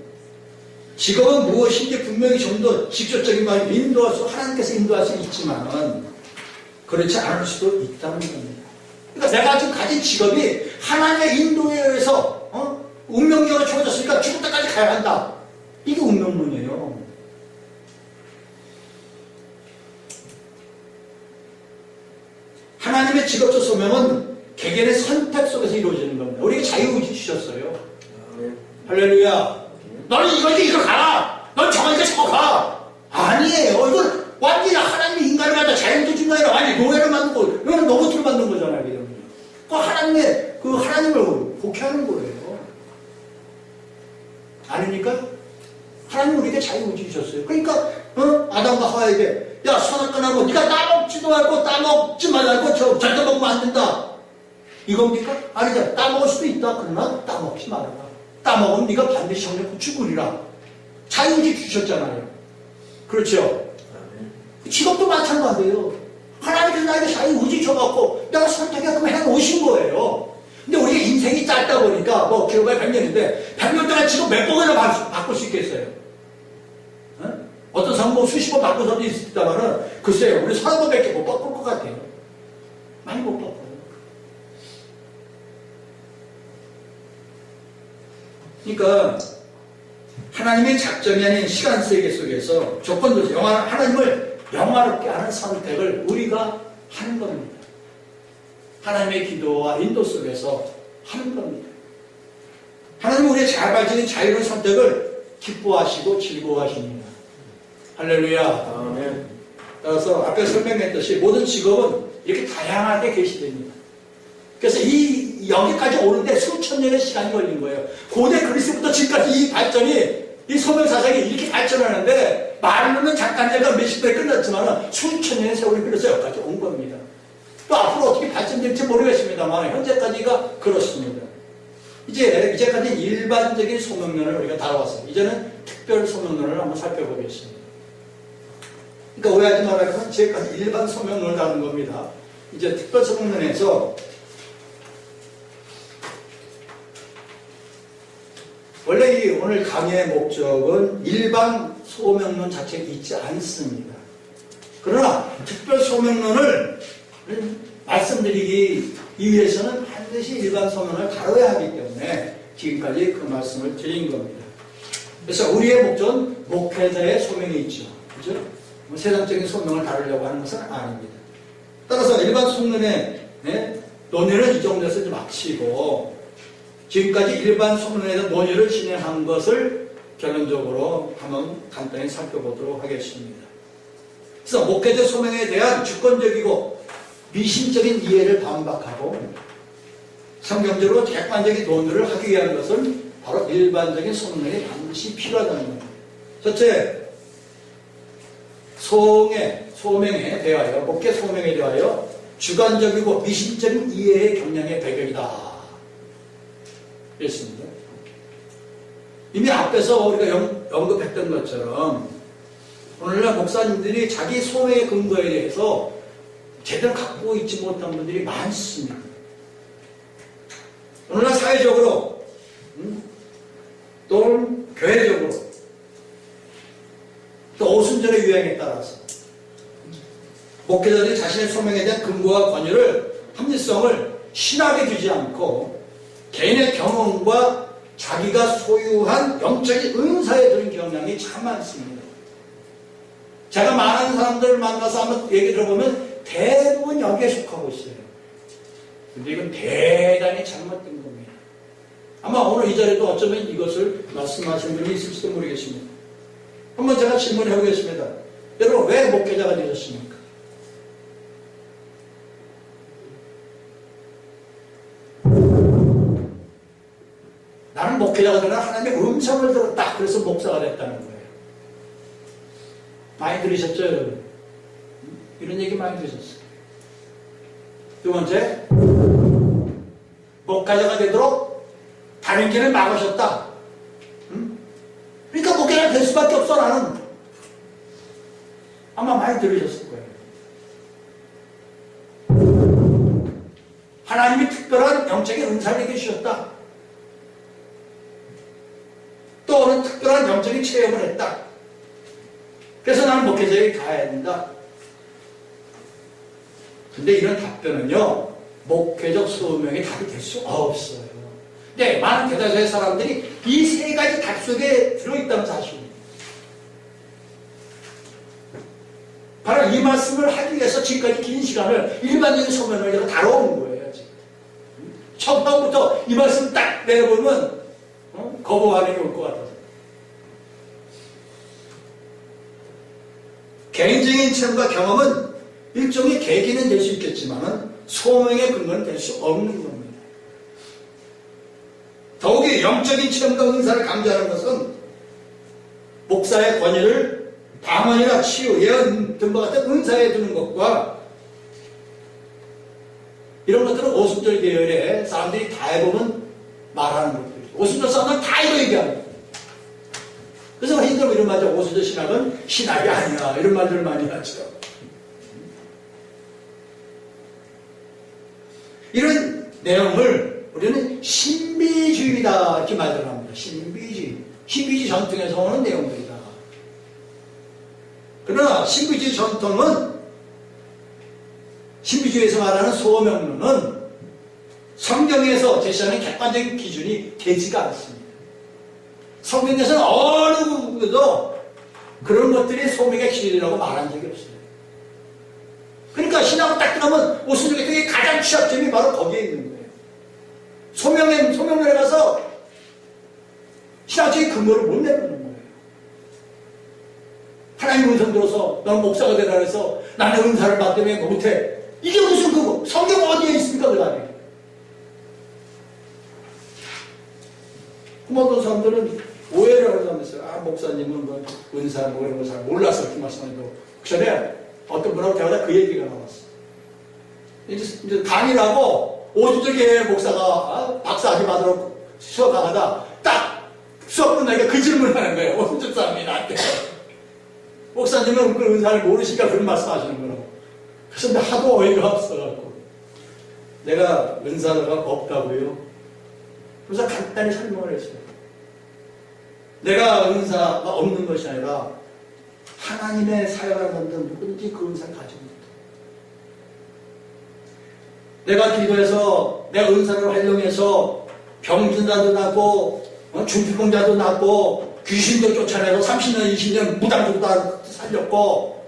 직업은 무엇인지 분명히 좀 더 직접적인 말이 하나님께서 인도할 수 있지만 그렇지 않을 수도 있다는 겁니다. 그러니까 내가 지금 가진 직업이 하나님의 인도에 의해서 운명적으로 주어졌으니까 죽을 때까지 가야 한다. 이게 운명론이에요. 하나님의 직업적 소명은 개개인의 선택 속에서 이루어지는 겁니다. 우리에게 자유의지 주셨어요. 할렐루야. 너는 이거 가라. 넌 저거니까 저거 가. 아니에요. 이건 완전히 하나님이 인간을 갖다 자연조직이 아니라 완전히 노예를 만들고, 이거는 로봇으로 만든 거잖아요. 그 하나님의, 그 하나님을 복해하는 거예요. 아닙니까? 하나님 우리에게 자유의지 주셨어요. 그러니까, 아담과 하와에게, 야, 선악과나무, 네가 따먹지도 말고, 따먹지 말고, 절대 먹으면 안 된다. 이겁니까? 아니죠. 따먹을 수도 있다. 그러나 따먹지 말아라. 따먹으면 네가 반드시 형님 죽으리라. 자유의지 주셨잖아요. 그렇죠? 직업도 마찬가지예요. 하나님께서 나에게 자유의지 줘갖고 내가 선택하게끔 해놓으신 거예요. 근데 우리가 인생이 짧다 보니까 뭐 기업에 100년인데 100년 동안 직업 몇 번이나 바꿀 수 있겠어요? 어떤 사람은 뭐 수십 번 바꿀 사람도 있습니다만은 글쎄요, 우리 30번밖에 못 바꿀 것 같아요. 많이 못 바꿔요. 그러니까 하나님의 작전이 아닌 시간 세계 속에서 조건도 하나님을 영화롭게 하는 선택을 우리가 하는 겁니다. 하나님의 기도와 인도 속에서 하는 겁니다. 하나님은 우리의 자발적인 자유로운 선택을 기뻐하시고 즐거워하십니다. 할렐루야. 아멘. 따라서 앞에 설명했듯이 모든 직업은 이렇게 다양하게 계시됩니다. 그래서 여기까지 오는데 수천 년의 시간이 걸린 거예요. 고대 그리스부터 지금까지 이 발전이, 이 소명사상이 이렇게 발전하는데, 말로는 잠깐 제가 몇십 년에 끝났지만 수천 년의 세월이 흘러서 여기까지 온 겁니다. 또 앞으로 어떻게 발전될지 모르겠습니다만, 현재까지가 그렇습니다. 이제까지 일반적인 소명론을 우리가 다뤄왔어요. 이제는 특별 소명론을 한번 살펴보겠습니다. 그러니까 오해하지 말라고 지금까지 일반 소명론을 다룬 겁니다. 이제 특별 소명론에서 원래 이 오늘 강의의 목적은 일반 소명론 자체에 있지 않습니다. 그러나 특별 소명론을 말씀드리기 위해서는 반드시 일반 소명론을 다뤄야 하기 때문에 지금까지 그 말씀을 드린 겁니다. 그래서 우리의 목적은 목회자의 소명이 있죠. 그죠? 세상적인 소명을 다루려고 하는 것은 아닙니다. 따라서 일반 소명론의 논의는 이 정도에서 좀 마치고, 지금까지 일반 소명론에서 논의를 진행한 것을 결론적으로 한번 간단히 살펴보도록 하겠습니다. 그래서 목회자 소명에 대한 주권적이고 미심적인 이해를 반박하고 성경적으로 객관적인 논의를 하기 위한 것은 바로 일반적인 소명론이 반드시 필요하다는 겁니다. 첫째, 소명에 대하여, 목회 소명에 대하여 주관적이고 미심적인 이해의 경향의 배경이다. 그렇습니다. 이미 앞에서 우리가 언급했던 것처럼 오늘날 목사님들이 자기 소명의 근거에 대해서 제대로 갖고 있지 못한 분들이 많습니다. 오늘날 사회적으로 또는 교회적으로 또 오순절의 유행에 따라서 목회자들이 자신의 소명에 대한 근거와 권유를, 합리성을 신하게 두지 않고 개인의 경험과 자기가 소유한 영적인 은사에 드는 경향이 참 많습니다. 제가 많은 사람들을 만나서 한번 얘기 들어보면 대부분 여기에 속하고 있어요. 근데 이건 대단히 잘못된 겁니다. 아마 오늘 이 자리에도 어쩌면 이것을 말씀하시는 분이 있을지도 모르겠습니다. 한번 제가 질문해 보겠습니다. 여러분, 왜 목회자가 되셨습니까? 나는 목회자가 되나 하나님의 음성을 들었다. 그래서 목사가 됐다는 거예요. 많이 들으셨죠, 여러분? 이런 얘기 많이 들으셨어요. 두 번째, 목회자가 되도록 다른 길을 막으셨다. 그러니까 목회자가 될 수밖에 없어, 나는. 아마 많이 들으셨을 거예요. 하나님이 특별한 영적인 은사를 내게 주셨다. 또는 특별한 영적인 체험을 했다. 그래서 나는 목회자에게 가야 된다. 근데 이런 답변은요, 목회적 소명의 답이 될 수 없어요. 근데 많은 대다수의 사람들이 이 세 가지 답 속에 들어있다는 사실입니다. 바로 이 말씀을 하기 위해서 지금까지 긴 시간을 일반적인 소명을 내가 다뤄온 거예요. 지금. 처음부터 이 말씀 딱 내려보면 거부 반응이 올 것 같아서. 개인적인 체험과 경험은 일종의 계기는 될 수 있겠지만 소명의 근거는 될 수 없는 겁니다. 더욱이 영적인 체험과 은사를 강조하는 것은 목사의 권위를 방언이나 치유, 예언 등과 같은 은사에 두는 것과 이런 것들은 오순절 계열의 사람들이 다 해보면 말하는 것들이죠. 오순절 사람들은 다 이거 얘기합니다. 그래서 흔히들 이런 말이죠. 오순절 신학은 신학이 아니야. 이런 말들을 많이 하죠. 이런 내용을 우리는 신비주의다 이렇게 말을 합니다. 신비주의 전통에서 오는 내용들이다. 그러나 신비주의 전통은 신비주의에서 말하는 소명론은 성경에서 제시하는 객관적인 기준이 되지가 않습니다. 성경에서는 어느 누구도 그런 것들이 소명의 기준이라고 말한 적이 없어요. 그러니까 신학을 딱 들어가면 오순절 계통의 가장 취약점이 바로 거기에 있는 거예요. 소명론에 가서 신학적인 근거를 못 내놓는 거예요. 하나님 음성 들어서 너는 목사가 되라 그래서 나는 은사를 받기 왜 못해? 이게 무슨 그거? 성경 어디에 있습니까? 그 다음에. 어떤 사람들은 오해를 하면서 목사님은 뭐 은사 뭐 이런 거 잘 몰라서 그렇게 말씀하는데 그 전에 어떤 분하고 대화하다 그 얘기가 나왔어. 이제 강의라고 오주절계 목사가 박사학위 받으러 수업 강하다 딱 수업 끝나니까 그 질문을 하는 거예요. 오주절 사람이 나한테. 목사님은 그 은사를 모르시니까 그런 말씀하시는 거라고. 그래서 하도 어이가 없어갖고 내가 은사가 없다고요. 그래서 간단히 설명을 했어요. 내가 은사가 없는 것이 아니라 하나님의 사역을 하는 누구든지 그 은사를 가지고 있다. 내가 기도해서 내가 은사를 활용해서 병든자도 낫고 중풍자도 낫고 귀신도 쫓아내서 30년 20년 무당도 다 살렸고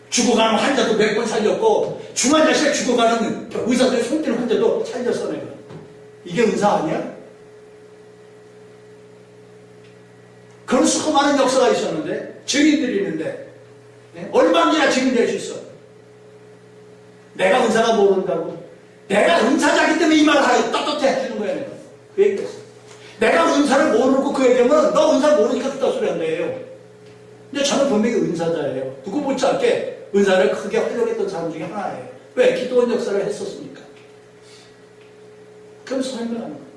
죽어가는 환자도 몇 번 살렸고 중환자실에 죽어가는 의사들이 손 떼는 환자도 살렸어 내가. 이게 은사 아니야? 그런 수많은 역사가 있었는데 증인들이 있는데 얼마나 증인될 수 있어. 내가 은사가 모른다고. 내가 은사자기 때문에 이 말을 하여 떳떳해 해주는 거야 내가. 그 얘기했어. 내가 은사를 모르고 그 얘기하면 너 은사 모르니까 그딴 소리 한대요. 근데 저는 분명히 은사자예요. 누구 못지않게 은사를 크게 활용했던 사람 중에 하나예요. 왜? 기도원 역사를 했었으니까. 그럼 설명하는 거예요.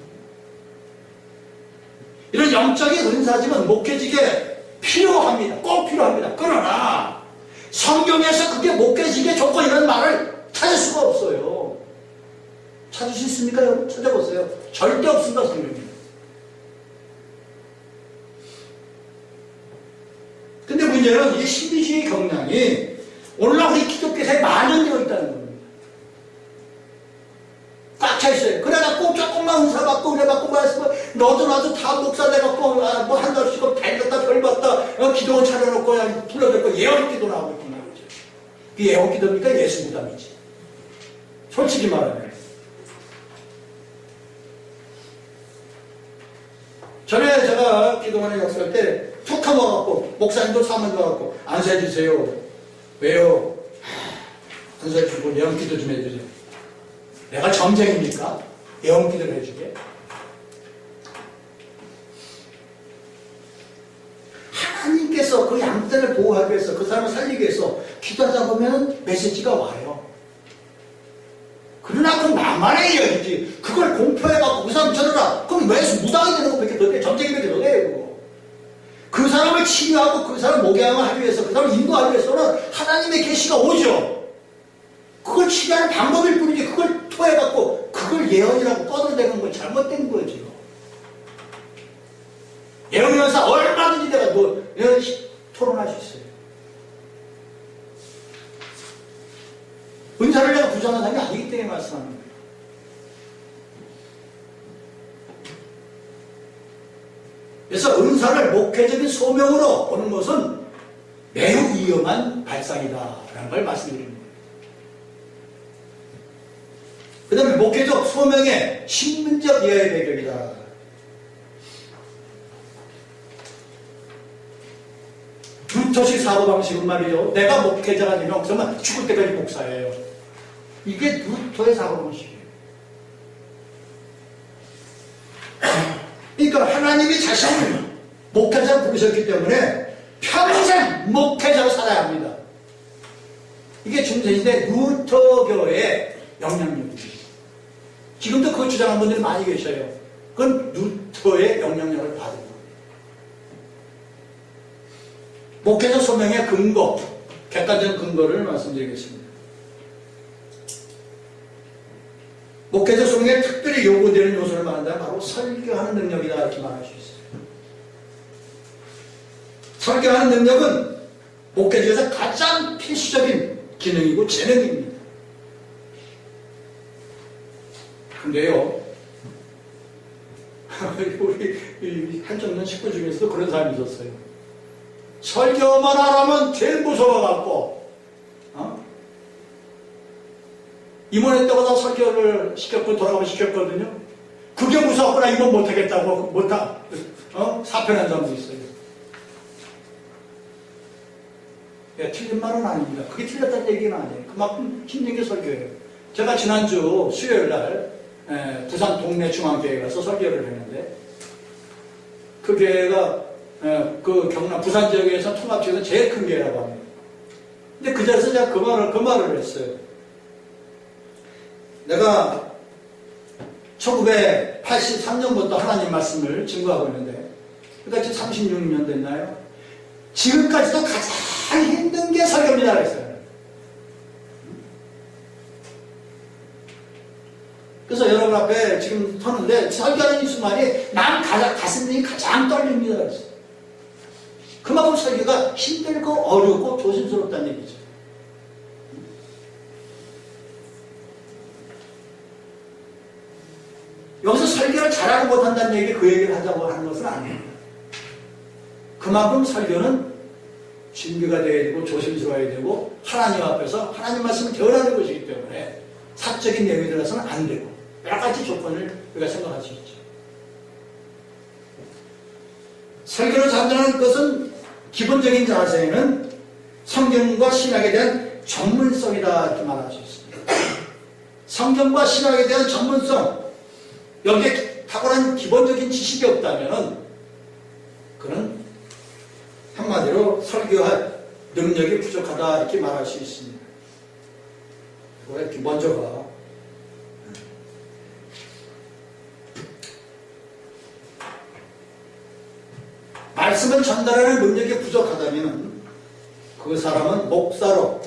이런 영적인 은사지만 목회직에 필요합니다. 꼭 필요합니다. 그러나 성경에서 그게 목회직의 조건이라는 말을 찾을 수가 없어요. 찾을 수 있습니까? 여러분 찾아보세요. 절대 없습니다. 성경에. 근데 문제는 이 신비주의 경향이 오늘날 우리 기독교사에 만연되어 있다는 겁니다. 꽉 차 있어요. 그러다 꼭 조금만 은사 받고 은혜 받고 말씀을 너도 나도 다 목사 돼갖고 뭐 한 달씩 별 받다 별 받다 기도원 차려놓고 그냥 불러들고 예언 기도 나오고 있구나. 그 예언 기도니까 예수 무당이지. 솔직히 말하면. 전에 제가 기도원에 역사할 때 툭 하고 목사님도 사문 가갖고 안수해주세요. 왜요? 안수해주고 예언 기도 좀 해주세요. 내가 점쟁입니까? 예언 기도를 해주게. 하나님께서 그 양떼를 보호하기 위해서 그 사람을 살리기 위해서 기도하다 보면 메시지가 와요. 그러나 그건 나만의 이야기지. 그걸 공표해갖고 그 사람 저러라. 그럼 왜 무당이 되는 것밖에 더 돼? 점쟁이밖에 더 돼, 그거. 그 사람을 치유하고 그 사람을 목양을 하기 위해서 그 사람을 인도하기 위해서는 하나님의 계시가 오죠. 그걸 치료하는 방법일 뿐이지 그걸 토해갖고 그걸 예언이라고 떠들어대는 건 잘못된 거죠. 예언 연사 얼마든지 내가 토론할 수 있어요. 은사를 내가 부정한 사람이 아니기 때문에 말씀하는 거예요. 그래서 은사를 목회적인 소명으로 보는 것은 매우 위험한 발상이다라는 걸 말씀드립니다. 그 다음에 목회적 소명의 신분적 이해의 배경이다. 루터식 사고방식은 말이죠. 내가 목회자가 되면 정말 죽을 때까지 목사예요. 이게 루터의 사고방식이에요. 그러니까 하나님이 자신을 목회자로 부르셨기 때문에 평생 목회자로 살아야 합니다. 이게 중세시대 루터교의 영향력입니다. 지금도 그 주장하는 분들이 많이 계셔요. 그건 루터의 영향력을 받은 거예요. 목회자 소명의 근거, 객관적 근거를 말씀드리겠습니다. 목회자 소명에 특별히 요구되는 요소를 말한다면 바로 설교하는 능력이다 이렇게 말할 수 있어요. 설교하는 능력은 목회자에서 가장 필수적인 기능이고 재능입니다. 근데요, 우리 한정년 식구 중에서도 그런 사람이 있었어요. 설교만 하라면 제일 무서워갖고, 임원회 때마다 설교를 시켰고 돌아가면 시켰거든요. 그게 무서웠구나. 임원 못하겠다고 사표난 사람도 있어요. 예, 틀린 말은 아닙니다. 그게 틀렸다는 얘기는 아니에요. 그만큼 힘든 게 설교예요. 제가 지난주 수요일날 부산 동네 중앙교회에 가서 설교를 했는데 그 교회가 그 경남 부산 지역에서 통합지역에서 제일 큰 교회라고 합니다. 근데 그 자리에서 제가 그 말을 했어요. 내가 1983년부터 하나님 말씀을 증거하고 있는데 그러니까 지금 36년 됐나요? 지금까지도 가장 힘든 게 설교입니다 그랬어요. 그래서 여러분 앞에 지금 서는데 설교하는 이 순간이 난 가슴이 가장 떨립니다 그랬어요. 그만큼 설교가 힘들고 어렵고 조심스럽다는 얘기죠. 여기서 설교를 잘하고 못한다는 얘기 그 얘기를 하자고 하는 것은 아닙니다. 그만큼 설교는 준비가 되어야 되고 조심스러워야 되고 하나님 앞에서 하나님 말씀을 전하는 것이기 때문에 사적인 내용이 들어서는 안 되고 여러 가지 조건을 우리가 생각할 수 있죠. 설교를 잘하는 것은 기본적인 자세는 성경과 신학에 대한 전문성이다 이렇게 말할 수 있습니다. 성경과 신학에 대한 전문성, 여기에 탁월한 기본적인 지식이 없다면 그는 한마디로 설교할 능력이 부족하다 이렇게 말할 수 있습니다. 그리고 먼저가 말씀을 전달하는 능력이 부족하다면 그 사람은 목사로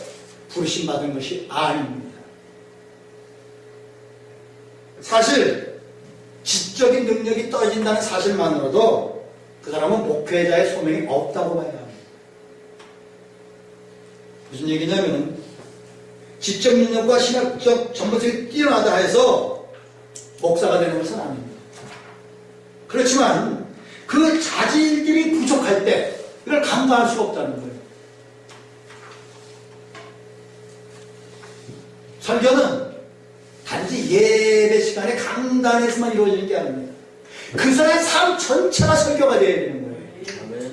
부르심받은 것이 아닙니다. 사실 지적인 능력이 떨어진다는 사실만으로도 그 사람은 목회자의 소명이 없다고 봐야 합니다. 무슨 얘기냐면 지적 능력과 신학적 전문성이 뛰어나다 해서 목사가 되는 것은 아닙니다. 그렇지만 그 자질들이 부족할 때 이걸 간과할 수가 없다는 거예요. 설교는 단지 예배 시간에 강단에서만 이루어지는 게 아닙니다. 그 사람의 삶 전체가 설교가 되어야 되는 거예요.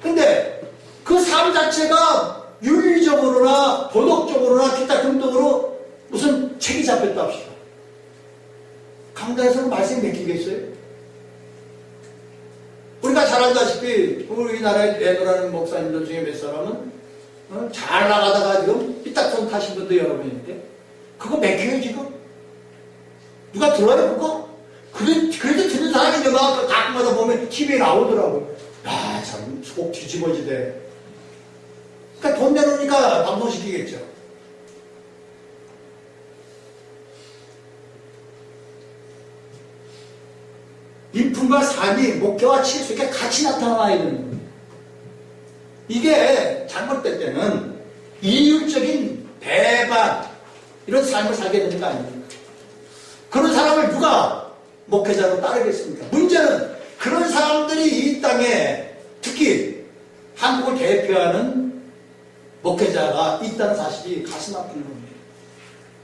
근데 그 삶 자체가 윤리적으로나 도덕적으로나 기타 등등으로 무슨 책이 잡혔다 합시다. 강단에서는 말씀이 맥히겠어요? 우리가 잘 알다시피 우리나라에 내노라는 목사님들 중에 몇 사람은 잘 나가다가 지금 삐딱선 타신 분도 여러 분인데 그거 맥혀요 지금? 누가 들어요 그거? 그래도 듣는 사람이 내가 가끔마다 보면 TV에 나오더라고요. 야, 참 속 뒤집어지대. 그러니까 돈 내놓으니까 방송시키겠죠. 인품과 삶이 목표와 치수에 같이 나타나야 되는 거예요. 이게 잘못될 때는 이율적인 배반 이런 삶을 살게 되는 거 아닙니까? 그런 사람을 누가 목회자로 따르겠습니까? 문제는 그런 사람들이 이 땅에 특히 한국을 대표하는 목회자가 있다는 사실이 가슴 아픈 겁니다.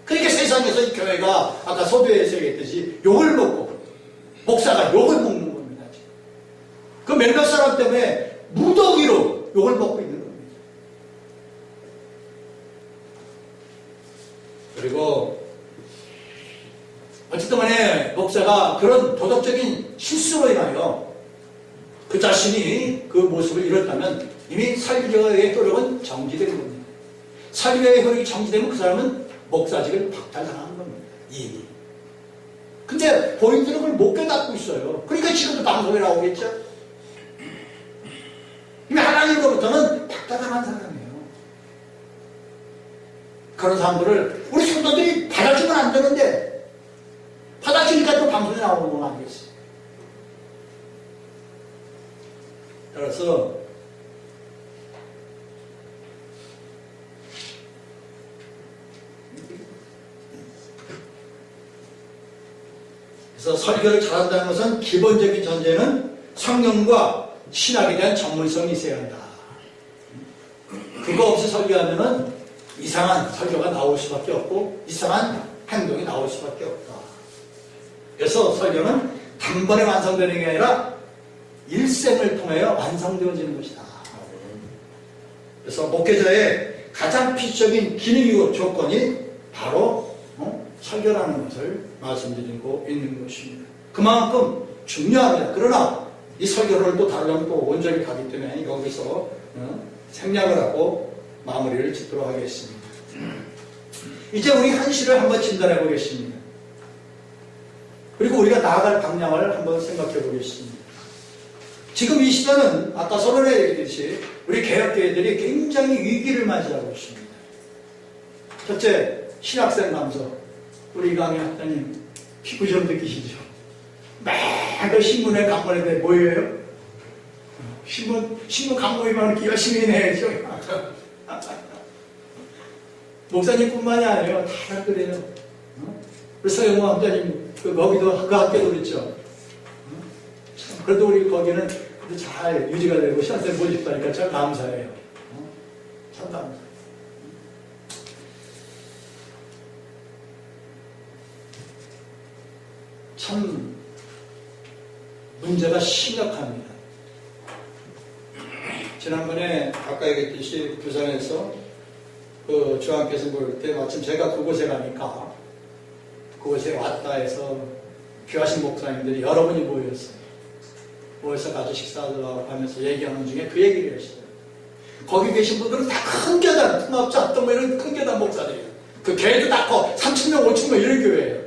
그러니까 세상에서 이 교회가 아까 소도에서 얘기했듯이 욕을 먹고 목사가 욕을 먹는 겁니다. 그 몇몇 사람 때문에 무더기로 욕을 먹고 있는 겁니다. 그리고 어쨌든 간에 목사가 그런 도덕적인 실수로 인하여 그 자신이 그 모습을 잃었다면 이미 설교의 효력은 정지된 겁니다. 설교의 효력이 정지되면 그 사람은 목사직을 박탈당하는 겁니다. 이미. 근데 본인들은 그걸 못 깨닫고 있어요. 그러니까 지금도 방송에 나오겠죠? 이미 하나님으로부터는 박탈당한 사람이에요. 그런 사람들을 우리 성도들이 받아주면 안 되는데 받아주니까 또 방송에 나오는 건 아니겠어요. 따라서 그래서 설교를 잘한다는 것은 기본적인 전제는 성경과 신학에 대한 전문성이 있어야 한다. 그거 없이 설교하면은 이상한 설교가 나올 수밖에 없고 이상한 행동이 나올 수밖에 없다. 그래서 설교는 단번에 완성되는 게 아니라 일생을 통하여 완성되어지는 것이다. 그래서 목회자의 가장 필수적인 기능이고 조건이 바로 설교라는 것을 말씀드리고 있는 것입니다. 그만큼 중요합니다. 그러나 이 설교를 또 다루려면 또 원전이 가기 때문에 여기서 생략을 하고 마무리를 짓도록 하겠습니다. 이제 우리 현실을 한번 진단해 보겠습니다. 그리고 우리가 나아갈 방향을 한번 생각해 보겠습니다. 지금 이 시대는 아까 서론에 얘기했듯이 우리 개혁교회들이 굉장히 위기를 맞이하고 있습니다. 첫째, 신학생 감소. 우리 강의 학장님 피부 좀 느끼시죠? 매일 신문에 강론에 뭐예요? 신문 강론에만 이렇게 열심히 해야죠. 목사님뿐만이 아니에요. 다 그래요. 그래서 서영호 학장님 거기도 그 학교도 그랬죠. 그래도 우리 거기는 잘 유지가 되고 신학생 모집하니까 참 감사해요. 참 감사해요. 참 문제가 심각합니다. 지난번에 아까 얘기했듯이 부산에서 그 중앙교에서 볼 때 마침 제가 그곳에 가니까 그곳에 왔다 해서 귀하신 목사님들이 여러분이 모였어요. 모여서 같이 식사하고 하면서 얘기하는 중에 그 얘기를 했어요. 거기 계신 분들은 다 큰 교단, 틈없지 않던 뭐 이런 큰 교단 목사들이에요. 그 교회도 다 커 3,000명, 5,000명 이런 교회예요.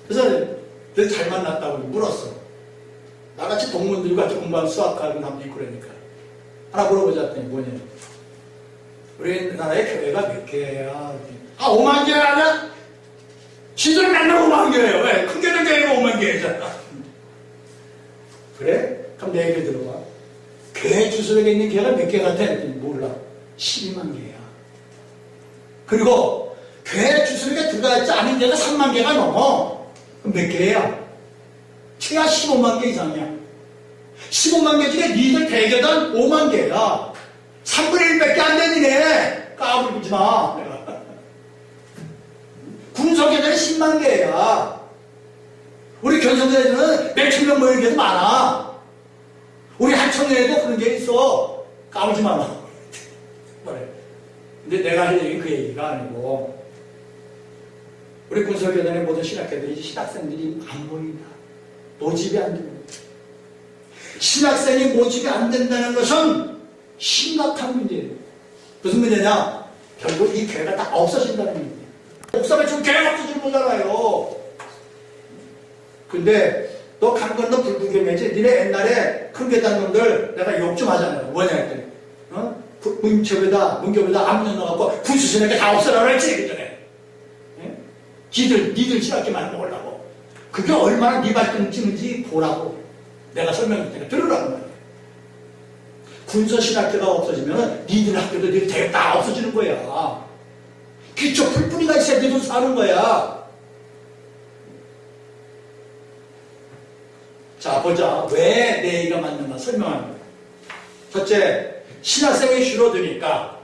그래서 내가 잘 만났다고 물었어. 나같이 동문들이 같이 공부하는 수학하는 사람도 있고 그러니까. 하나 물어보자 했더니 뭐냐. 우리나라의 교회가 몇 개야? 5만 개 아니야? 지들 맨날 5만 개예요. 왜? 큰 교회는 교회가 5만 개잖아. 그래? 그럼 내 얘기 들어봐. 교회 주소에 있는 교회가 몇 개 같아? 했더니 몰라. 12만 개야. 그리고 교회 주소에 들어가 있지 않은 데가 3만 개가 넘어. 그럼 몇 개야? 최하 15만 개 이상이야. 15만 개 중에 니들 대교단 5만 개야. 3분의 1밖에 안 되니네. 까불지 마. 군소교단이 10만 개야. 우리 견성교회는 몇천 명 모이는 게 많아. 우리 한청년에도 그런 게 있어. 까불지 마라. 그래. 근데 내가 할 얘기는 그 얘기가 아니고 우리 군소교단의 모든 신학교들이 신학생들이 안 보인다. 모집이 안 된다. 신학생이 모집이 안 된다는 것은 심각한 문제예요. 무슨 문제냐? 결국 이 교회가 다 없어진다는 문제예요. 목사가 지금 교회가 없어지는 거잖아요. 근데 너 간 건너 불구경이지. 니네 옛날에 큰 교단 놈들 내가 욕 좀 하잖아요. 뭐냐 했더니 문교보다 아무 년 나갖고 군수신에게 다 없애라 그랬지 그 전에. 니들 신학교만 먹으려고. 그게 얼마나 네 발등 찌는지 보라고 내가 설명할 테니까 들으라고 말이야. 군서신학교가 없어지면 니들 학교도 니들 대개 다 없어지는 거야. 기초 풀뿌리가 있어야 니들 사는 거야. 자 보자. 왜 내 얘기가 맞는가 설명합니다. 첫째, 신학생이 줄어드니까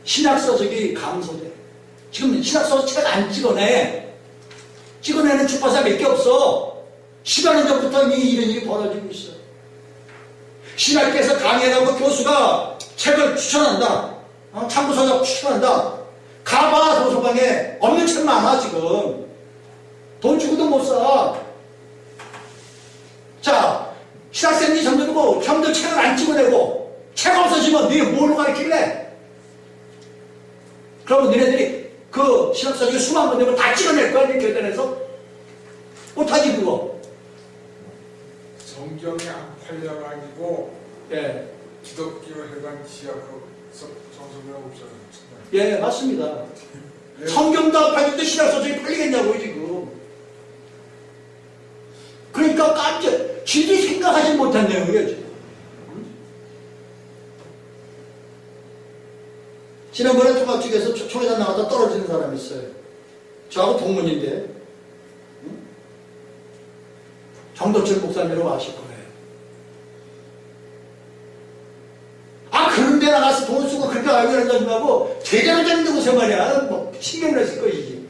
신학서적이 감소돼. 지금 신학서 책 안 찍어내. 찍어내는 출판사 몇 개 없어. 10여년 전부터 이미 이런 일이 벌어지고 있어. 신학교에서 강의하고 교수가 책을 추천한다. 참고서적 추천한다. 가봐 도서관에 없는 책 많아 지금. 돈 주고도 못 사. 자, 신학생이 점들고 점들 책을 안 찍어내고 책 없어지면 너희 뭘로 가르칠래? 그러면 너네들이 그 신학서적에 수만 번 되면 다 찍어낼 거야, 네 교단에서? 못하지, 그거. 성경이 안 팔려가지고, 예. 기독교 회관 지하 그 정성이라고 없어졌잖아요. 예, 맞습니다. 네. 성경도 안 팔리는데 신학서적이 팔리겠냐고요, 지금. 그러니까 깜짝, 지들이 생각하지 못한 내용이에요, 지금. 지난번에 통합측에서 총회장 나가다 떨어지는 사람이 있어요. 저하고 동문인데, 정도철 목사님이라고 아실 거예요. 아, 그런 데 나가서 돈 쓰고 그렇게 알고 한다지 말고, 제대로 된 데고서 말이야. 뭐, 신경을 했을 거야, 이게.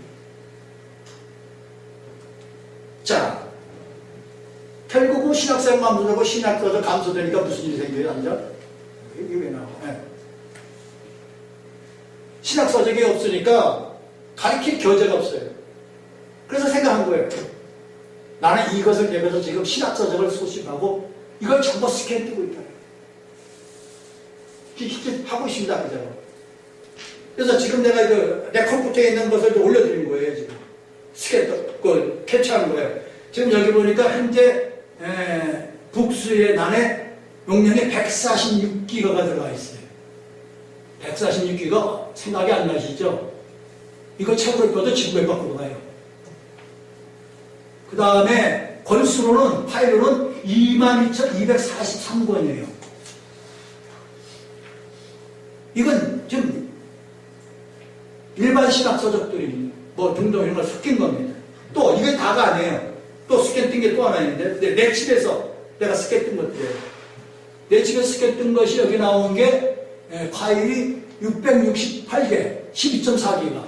자, 결국은 신학생 감소되고 신학서적 감소되니까 무슨 일이 생겨요, 앉아? 이게 왜 나와? 네. 신학서적이 없으니까 가르칠 교재가 없어요. 그래서 생각한 거예요. 나는 이것을 내면서 지금 신학서적을 소집하고 이걸 전부 스캔 뜨고 있다. 이렇게 하고 있습니다, 그죠? 그래서 지금 내가 내 컴퓨터에 있는 것을 올려드린 거예요, 지금. 스캔, 캡처한 거예요. 지금 여기 보니까 현재 북수의 난에 용량이 146기가가 들어가 있어요. 146기가 생각이 안 나시죠? 이거 책으로 펴도 지구에 밖으로 가요. 그 다음에 권수로는, 파일로는 22,243권이에요. 이건 지금 일반 신학서적들이 뭐 등등 이런 걸 섞인 겁니다. 또 이게 다가 아니에요. 또 스캔 뜬 게 또 하나 있는데 내 집에서 내가 스캔 뜬 것들이에요. 내 집에 스캔 뜬 것이 여기 나온 게 파일이 668개, 12.4기가.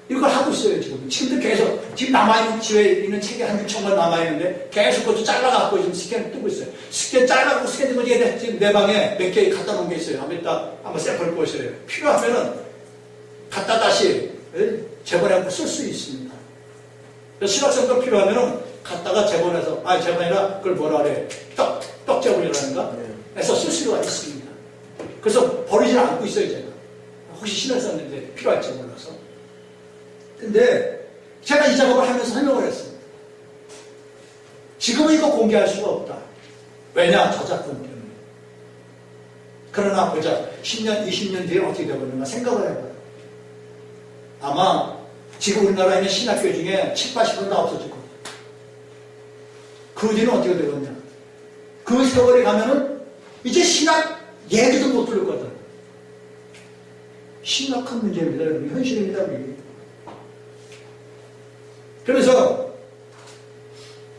이걸 하고 있어요, 지금. 지금도 계속, 지금 남아있는, 집에 있는 책이 한 6,000권 남아있는데, 계속 그것도 잘라갖고 지금 스캔 뜨고 있어요. 스캔 잘라갖고 스캔 뜨고 지금 내 방에 몇 개 갖다 놓은 게 있어요. 한번 샘플 보셔요. 필요하면은, 갖다 다시, 재본해갖고 쓸 수 있습니다. 신학생도 필요하면은, 갖다가 재본해서, 재본이라 그걸 뭐라 그래. 떡재본이라는가? 해서 쓸 수가 있습니다. 그래서 버리지 않고 있어요, 제가. 혹시 신을 썼는데 필요할지 몰라서. 근데 제가 이 작업을 하면서 설명을 했습니다. 지금은 이거 공개할 수가 없다. 왜냐? 저작권 때문에. 그러나 보자. 10년, 20년 뒤에 어떻게 되겠는가 생각을 해봐요. 아마 지금 우리나라에 있는 신학교 중에 7, 80은 다 없어질 겁니다. 그 뒤는 어떻게 되겠냐? 그 세월이 가면은 이제 신학 얘기도 못 들을 거다. 심각한 문제입니다. 현실입니다. 우리. 그래서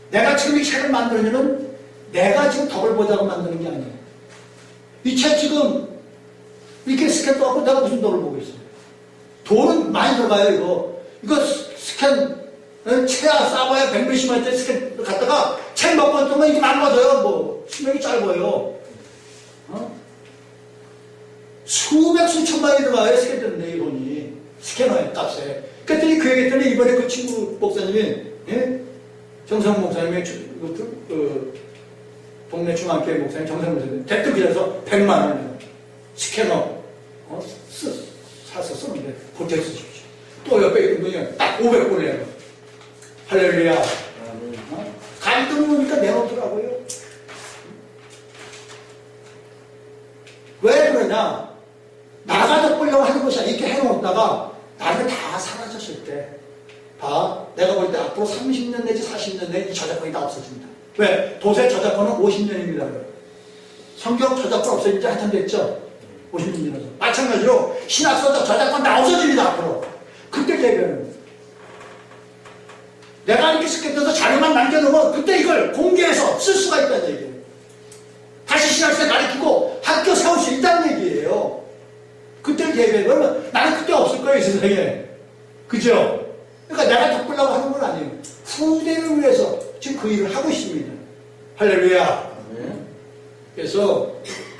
내가 지금 이 책을 만들려면 내가 지금 덕을 보자고 만드는 게 아니에요. 이 책 지금 이렇게 스캔 떠갖고 내가 무슨 돈을 보고 있어요. 돈은 많이 들어가요. 이거 스캔 채야 싸봐야 100몇십만 원 스캔 갖다가 책 몇 번 뜨면 이게 망가져요. 뭐 수명이 짧아요. 수백 수천만이 들어가요. 스캔 뜨는데 이 돈이 스캐너의 값에. 그랬더니 그 얘기했더니 이번에 그 친구 목사님이, 정성 목사님의 동네 중학교의 목사님 정성 목사님 대뜸이라서 100만 원 스캐너 사서 쓰는데 보태 쓰십시오. 또 옆에 있는 분이 딱 500불 내요. 할렐루야. 감동 보니까 내놓더라고요. 왜 그러냐? 나가 덕보려고 하는 것이 이렇게 해놓다가 나중에 다 사라졌을 때, 내가 볼 때 앞으로 30년 내지 40년 내에 이 저작권이 다 없어집니다. 왜? 도세 저작권은 50년입니다. 성경 저작권 없어진 지 한참 됐죠? 50년이라서. 마찬가지로 신학서적 저작권 다 없어집니다, 앞으로. 그때 되면 내가 이렇게 스캔해서 자료만 남겨놓으면 그때 이걸 공개해서 쓸 수가 있다는 얘기예요. 다시 신학생 가르치고 학교 세울 수 있다는 얘기예요. 그때를 대비해. 그러면 나는 그때 없을 거예요, 이 세상에. 그죠? 그러니까 내가 덕보려고 하는 건 아니에요. 후대를 위해서 지금 그 일을 하고 있습니다. 할렐루야. 그래서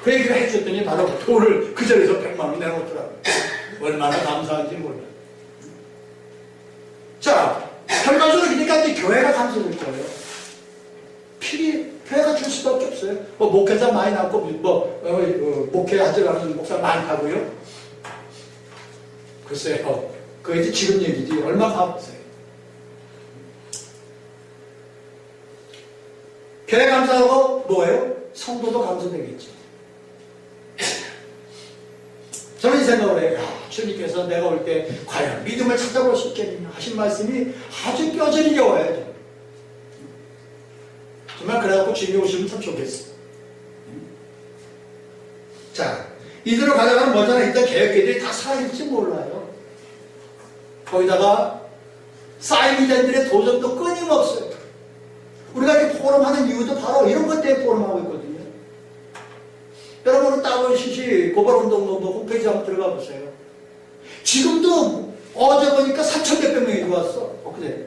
그 얘기를 해줬더니 바로 돈을 그 자리에서 100만 원 내놓더라고요. 얼마나 감사한지 몰라요. 자, 결과적으로 그러니까 이제 교회가 감사될 거예요. 필히 교회가 줄 수밖에 없어요. 뭐 목회자 많이 낳고 목회하지 않는 목사 많다고요? 글쎄요. 그게 이제 지금 얘기지. 얼마 가보세요. 교회 감사하고 뭐예요? 성도도 감사되겠죠. 저는 이 생각을 해요. 주님께서 내가 올 때 과연 믿음을 찾아볼 수 있겠느냐 하신 말씀이 아주 뼈저리게 와야죠. 정말 그래갖고 주님이 오시면 참 좋겠어요. 자, 이대로 가다가는 뭐잖아. 일단 개혁계들이 다 사라질지 몰라요. 거기다가 쌓인 이들의 도전도 끊임없어요. 우리가 이렇게 포럼하는 이유도 바로 이런 것 때문에 포럼하고 있거든요. 여러분은 따보시시 고발운동본부 홈페이지 한번 들어가 보세요. 지금도 어제 보니까 3,100몇 명이 들어왔어. 그래.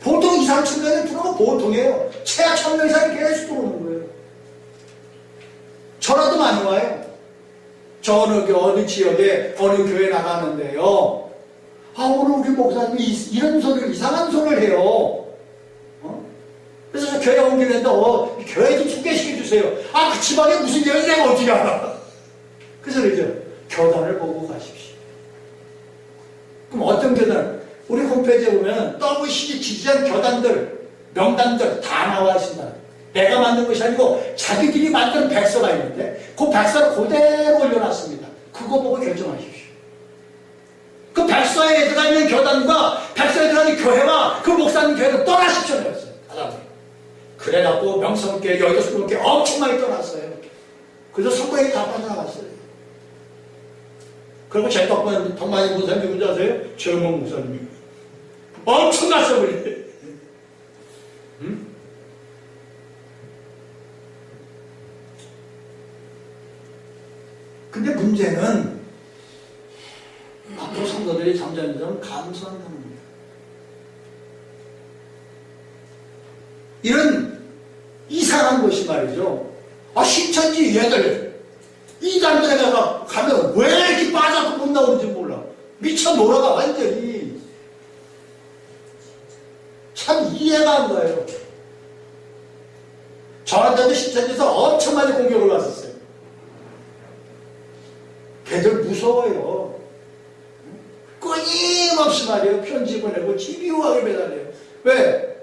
보통 2, 3천 명이 들어오면 보통이에요. 최하 1,000명 이상이 계속 들어오는 거예요. 전화도 많이 와요. 저 어느 지역에 어느 교회 나가는데요. 아, 오늘 우리 목사님이 이런 소리를, 이상한 소리를 해요. 그래서 저 교회 온 길에 교회 좀 소개시켜주세요. 아, 그 집안에 무슨 일이 내가 어떻게 알아? 그래서 그러죠. 교단을 보고 가십시오. 그럼 어떤 교단? 우리 홈페이지에 보면 WCG 지지한 교단들, 명단들 다 나와 있습니다. 내가 만든 것이 아니고 자기들이 만든 백서가 있는데 그 백서를 그대로 올려놨습니다. 그거 보고 결정하십시오. 그 백서에 들어가 있는 교단과 백서에 들어가 있는 교회와 그 목사님 교회를 떠나십시오. 그랬어요. 그래갖고 명성교회, 여의도 수목교회 엄청 많이 떠났어요. 그래서 선거에 다 빠져나갔어요. 그리고 제 덕분에 더 많이 본 사람이 누군지 아세요? 최영목 목사님이. 엄청 났어버리네. 응? 근데 문제는 앞으로 성도들이 잠잠히 감수한다는 겁니다. 이런 이상한 것이 말이죠. 아, 신천지 얘들 이단들에 가면 왜 이렇게 빠져서 못 나오는지 몰라. 미쳐 놀아가 완전히. 참 이해가 안 가요. 저한테도 신천지에서 엄청 많이 공격을 받았어요. 걔들 무서워요. 끊임없이 말이에요. 편지 보내고 집요하게 매달려요. 왜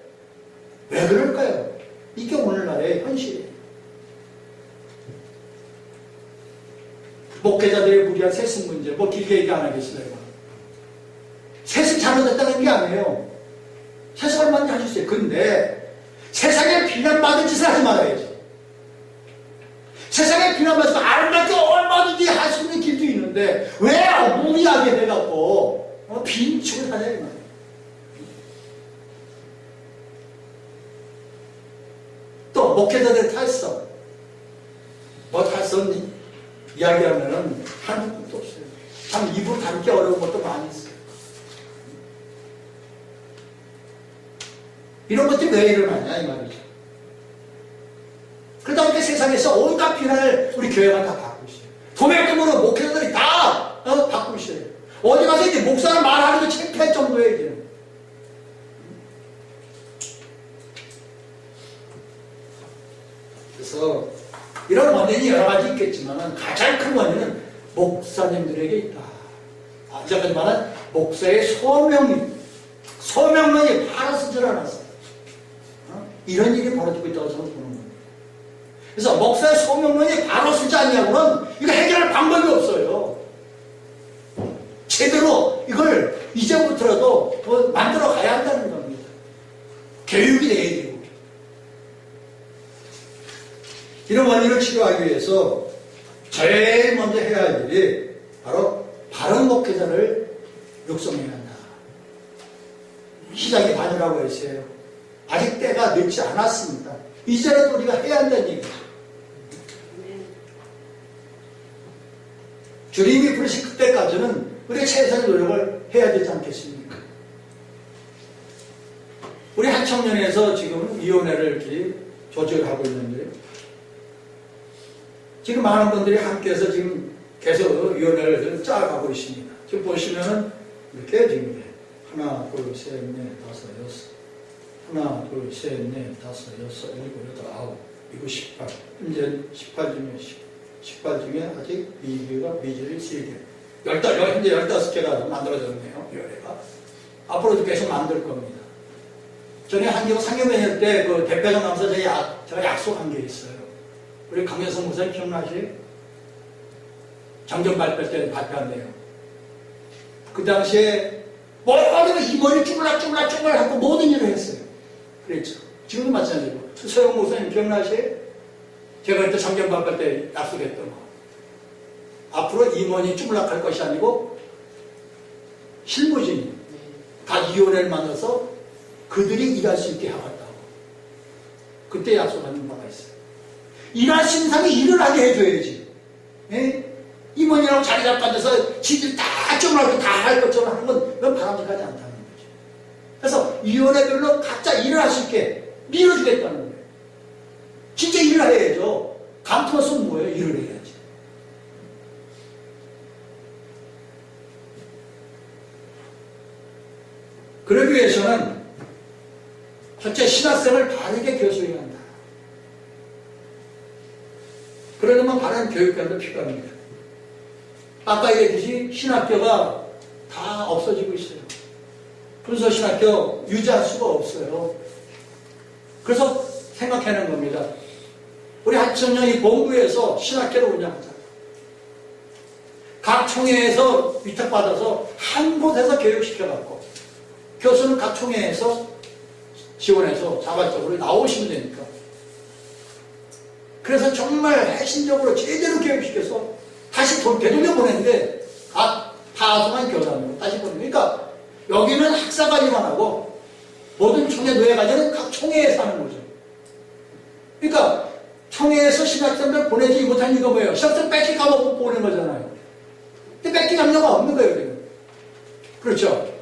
그럴까요? 이게 오늘날의 현실이에요. 목회자들의 무리한 세습 문제, 뭐 길게 얘기 안 하겠어요. 세습 잘못했다는 게 아니에요. 세습 얼마든지 할 수 있어요. 근데 세상에 비난받은 짓을 하지 말아야죠. 세상에 비난받으면 알맞게 얼마든지 할 수 있는 길도 있는데 왜 무리하게 해갖고 빈축을 하냐 이 말이에요. 또 목회자들의 탈선, 탈선 이야기하면은 한두 것도 없어요. 참 입으로 담기 어려운 것도 많이 있어요. 이런 것들이 왜 일어나냐 이 말이죠. 그러다 보니까 세상에서 온갖 비난을 우리 교회가 다 받고 있어요. 도매금으로 목회자들이 다 받고 있어요. 어디 가서 이제 목사를 말하는 게 창피할 정도의 얘기예요. 그래서 이런 원인이 여러 가지 있겠지만 가장 큰 원인은 목사님들에게 있다. 이제까지 말한 목사의 소명론이 바로 쓰질 않았어요. 이런 일이 벌어지고 있다고 저는 보는 겁니다. 그래서 목사의 소명론이 바로 쓰지 않냐고는 이거 해결할 방법이 없어요. 제대로 이걸 이제부터라도 더 만들어 가야 한다는 겁니다. 교육이 돼야 되고. 이런 원인을 치료하기 위해서 제일 먼저 해야 할 일이 바로 바른 목회자를 육성해야 한다. 시작이 반이라고 했어요. 아직 때가 늦지 않았습니다. 이제라도 우리가 해야 한다는 얘기죠. 주님이 부르신 그때까지는 우리 최선의 노력을 해야 되지 않겠습니까? 우리 한청년에서 지금 위원회를 이렇게 조직을 하고 있는데요. 지금 많은 분들이 함께해서 지금 계속 위원회를 짜가고 있습니다. 지금 보시면은 이렇게 지금 하나, 둘, 셋, 넷, 다섯, 여섯. 하나, 둘, 셋, 넷, 다섯, 여섯, 일곱, 여덟, 아홉. 이거 18. 이제 18 중에 아직 미지를 3개. 현재 15개가 만들어졌네요. 위원회가. 앞으로도 계속 만들 겁니다. 전에 한경 상임회의 때 그 대표장 나와서 제가 약속한 게 있어요. 우리 강현성 목사님 기억나시죠? 정전 발표 때 발표한대요. 그 당시에 모든 임원이 쭈글락쭈글락쭈글 하고 모든 일을 했어요. 그랬죠. 지금도 마찬가지고. 서영 목사님 기억나시죠? 제가 그때 정전 발표 때 약속했던 거. 앞으로 임원이 쭈글락할 것이 아니고 실무진이 각 위원회를 만나서 그들이 일할 수 있게 하겠다고. 그때 약속하는 바가 있어요. 일할 수 있는 사람이 일을 하게 해줘야지. 예? 임원이라고 자리 잡고 앉아서 지들 다 쭈글락고 다 할 것처럼 하는 건 그건 바람직하지 않다는 거죠. 그래서 위원회별로 각자 일을 할 수 있게 밀어주겠다는 거예요. 진짜 일을 해야죠. 감투었으면 뭐예요? 일을 해야지. 그러기 위해서는 첫째, 신학생을 바르게 교수해야 한다. 그러려면 바른 교육관도 필요합니다. 아까 얘기했듯이 신학교가 다 없어지고 있어요. 분서 신학교 유지할 수가 없어요. 그래서 생각해낸 겁니다. 우리 한천년이 본부에서 신학교를 운영하자. 각 총회에서 위탁받아서 한 곳에서 교육시켜갖고 교수는 각 총회에서 지원해서 자발적으로 나오시면 되니까. 그래서 정말 핵심적으로 제대로 교육시켜서 다시 되돌려 보냈는데 다소한 교단으로 다시 보내니까 여기는 학사관리만 하고 모든 총회 노예관리는 각 총회에서 하는 거죠. 그러니까 총회에서 신학생들 보내지 못한 이유가 뭐예요? 신학생 뺏기 까먹고 보낸 거잖아요. 근데 뺏기 감려가 없는 거예요, 지금. 그렇죠?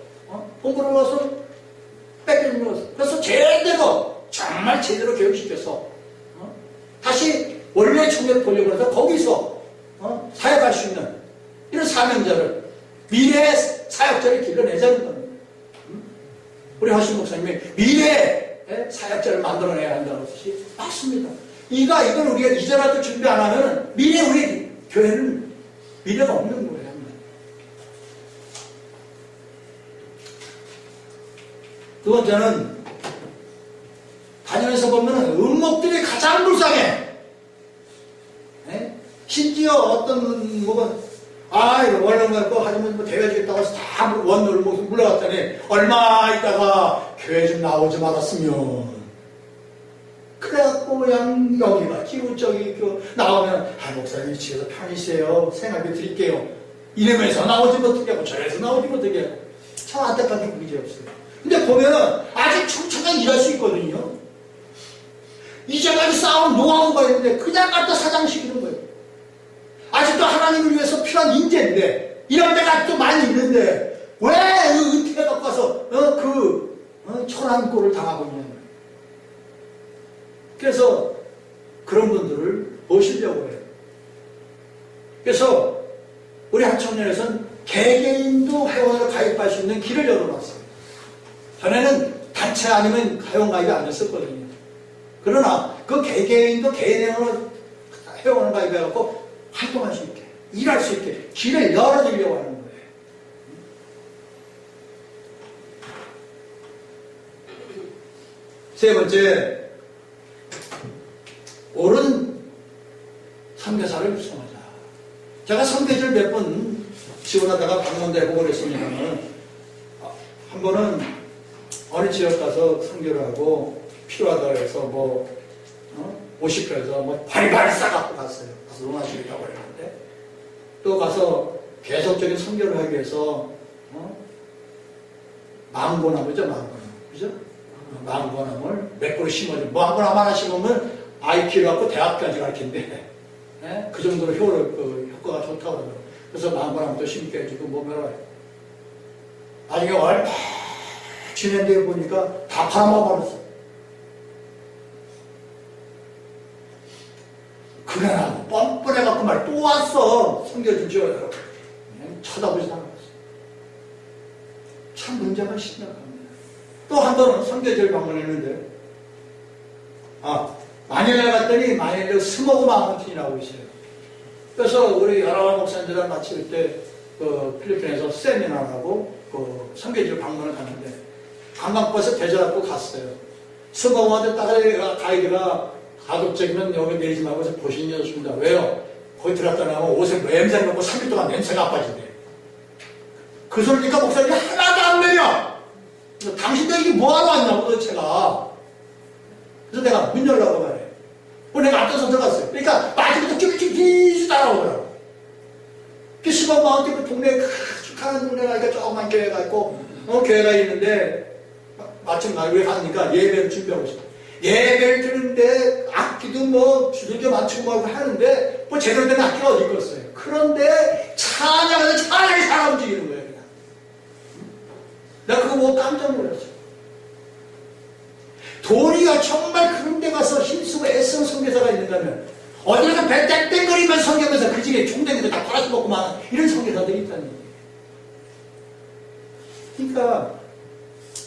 공부를 와서 뺏기는 거였어. 그래서 제대로, 정말 제대로 교육시켜서, 다시 원래 총회를 돌려보내서 거기서, 사역할 수 있는 이런 사명자를, 미래의 사역자를 길러내자는 겁니다. 우리 하신 목사님이 미래의 사역자를 만들어내야 한다는 것이 맞습니다. 이걸 우리가 이제라도 준비 안 하면 미래 우리 교회는 미래가 없는 거예요. 두 번째는 다니면서 보면 음목들이 가장 불쌍해. 네? 심지어 어떤 목은 이거 원룸 거 하지만 뭐 대회 주겠다고 해서 다 원룸 목숨 물러갔더니 얼마 있다가 교회 좀 나오지 말았으면 그래갖고 그냥 여기가 기후적이 나오면 목사님 집에서 편히 쉬세요. 생활비 드릴게요. 이러면서 나오지 못하게 하고 저래서 나오지 못하게 하고 참 안타깝게 그게 없어요. 근데 보면은 아직 촘촘하게 일할 수 있거든요. 이제까지 쌓아온 노하우가 있는데 그냥 갖다 사장시키는 거예요. 아직도 하나님을 위해서 필요한 인재인데 이런 데가 또 많이 있는데 왜 은퇴해 갖고 와서 천한 꼴을 당하고 있냐는 거예요. 그래서 그런 분들을 모시려고 해요. 그래서 우리 한청년에서는 개개인도 회원으로 가입할 수 있는 길을 열어놨어요. 전에는 단체 아니면 회원가입이 안 됐었거든요. 그러나 그 개개인도 개인으로 회원을 가입해갖고 활동할 수 있게, 일할 수 있게 길을 열어주려고 하는 거예요. 세 번째, 옳은 선교사를 구성하자. 제가 선교지를 몇 번 지원하다가 방문도 해보고 그랬습니다만 한 번은 어느 지역 가서 선교를 하고 필요하다고 해서 50표에서 발발 싸갖고 갔어요. 가서 농아시리라고 그랬는데 또 가서 계속적인 선교를 하기 위해서 망고나무죠, 망고나무. 그죠? 망고나무를 몇 그루 심어줘. 망고나무 하나 심으면 아이 키워갖고 대학까지 가르친대. 그 정도로 효과가 좋다고 그러더라고요. 그래서 나무랑도 심게 해주고 뭐면 나중에 얼마 지낸 뒤에 보니까 다 팔아먹어버렸어. 그래 나무 뻔뻔해갖고 말 또 왔어. 숨겨주죠. 그냥 쳐다보지도 않았어. 참 문제가 심각합니다. 또 한 번은 성교제를 방문했는데 마닐라에 갔더니 마닐라 스모그 마운틴이라고 있어요. 그래서 우리 여러 목사님들이랑 같이 그때 그 필리핀에서 세미나하고 그 성교제를 방문을 갔는데 관광버스 대절하고 갔어요. 스모그한테 따라 가이드가 가급적이면 여기 내리지 말고 보시는 여자입니다. 왜요? 거기 들어갔다 나면 옷에 냄새 먹고 3일 동안 냄새가 아파진대. 그 소리니까 목사님이 하나도 안 내려. 당신들 이게 뭐하러 왔냐고 도대체가. 그래서 내가 문 열라고 말해. 내가 앞서서 들어갔어요. 그러니까 마지막부터 쭈쭈쭈 따라오더라고. PC방 마운틴 그 동네에 축하하는 동네가 있으니까 조그만 교회가 있고 교회가 있는데 마침 왜 가니까 예배를 준비하고 있어. 예배를 드는데 악기도 뭐 주들겨 맞추고 뭐 하는데 뭐 제대로 된 악기가 어디 있겠어요. 그런데 찬양하는 찬양이 사람 움직이는 거예요. 그냥. 내가 그거 보고 깜짝 놀랐어. 도리가 정말 그런 데 가서 힘쓰고 애쓰는 선교사가 있는다면 어디 가서 배 땡땡거리면서 선교하면서 그 집에 종댕이도 다 팔아서 먹고만 이런 선교사들이 있다는 얘기예요. 그러니까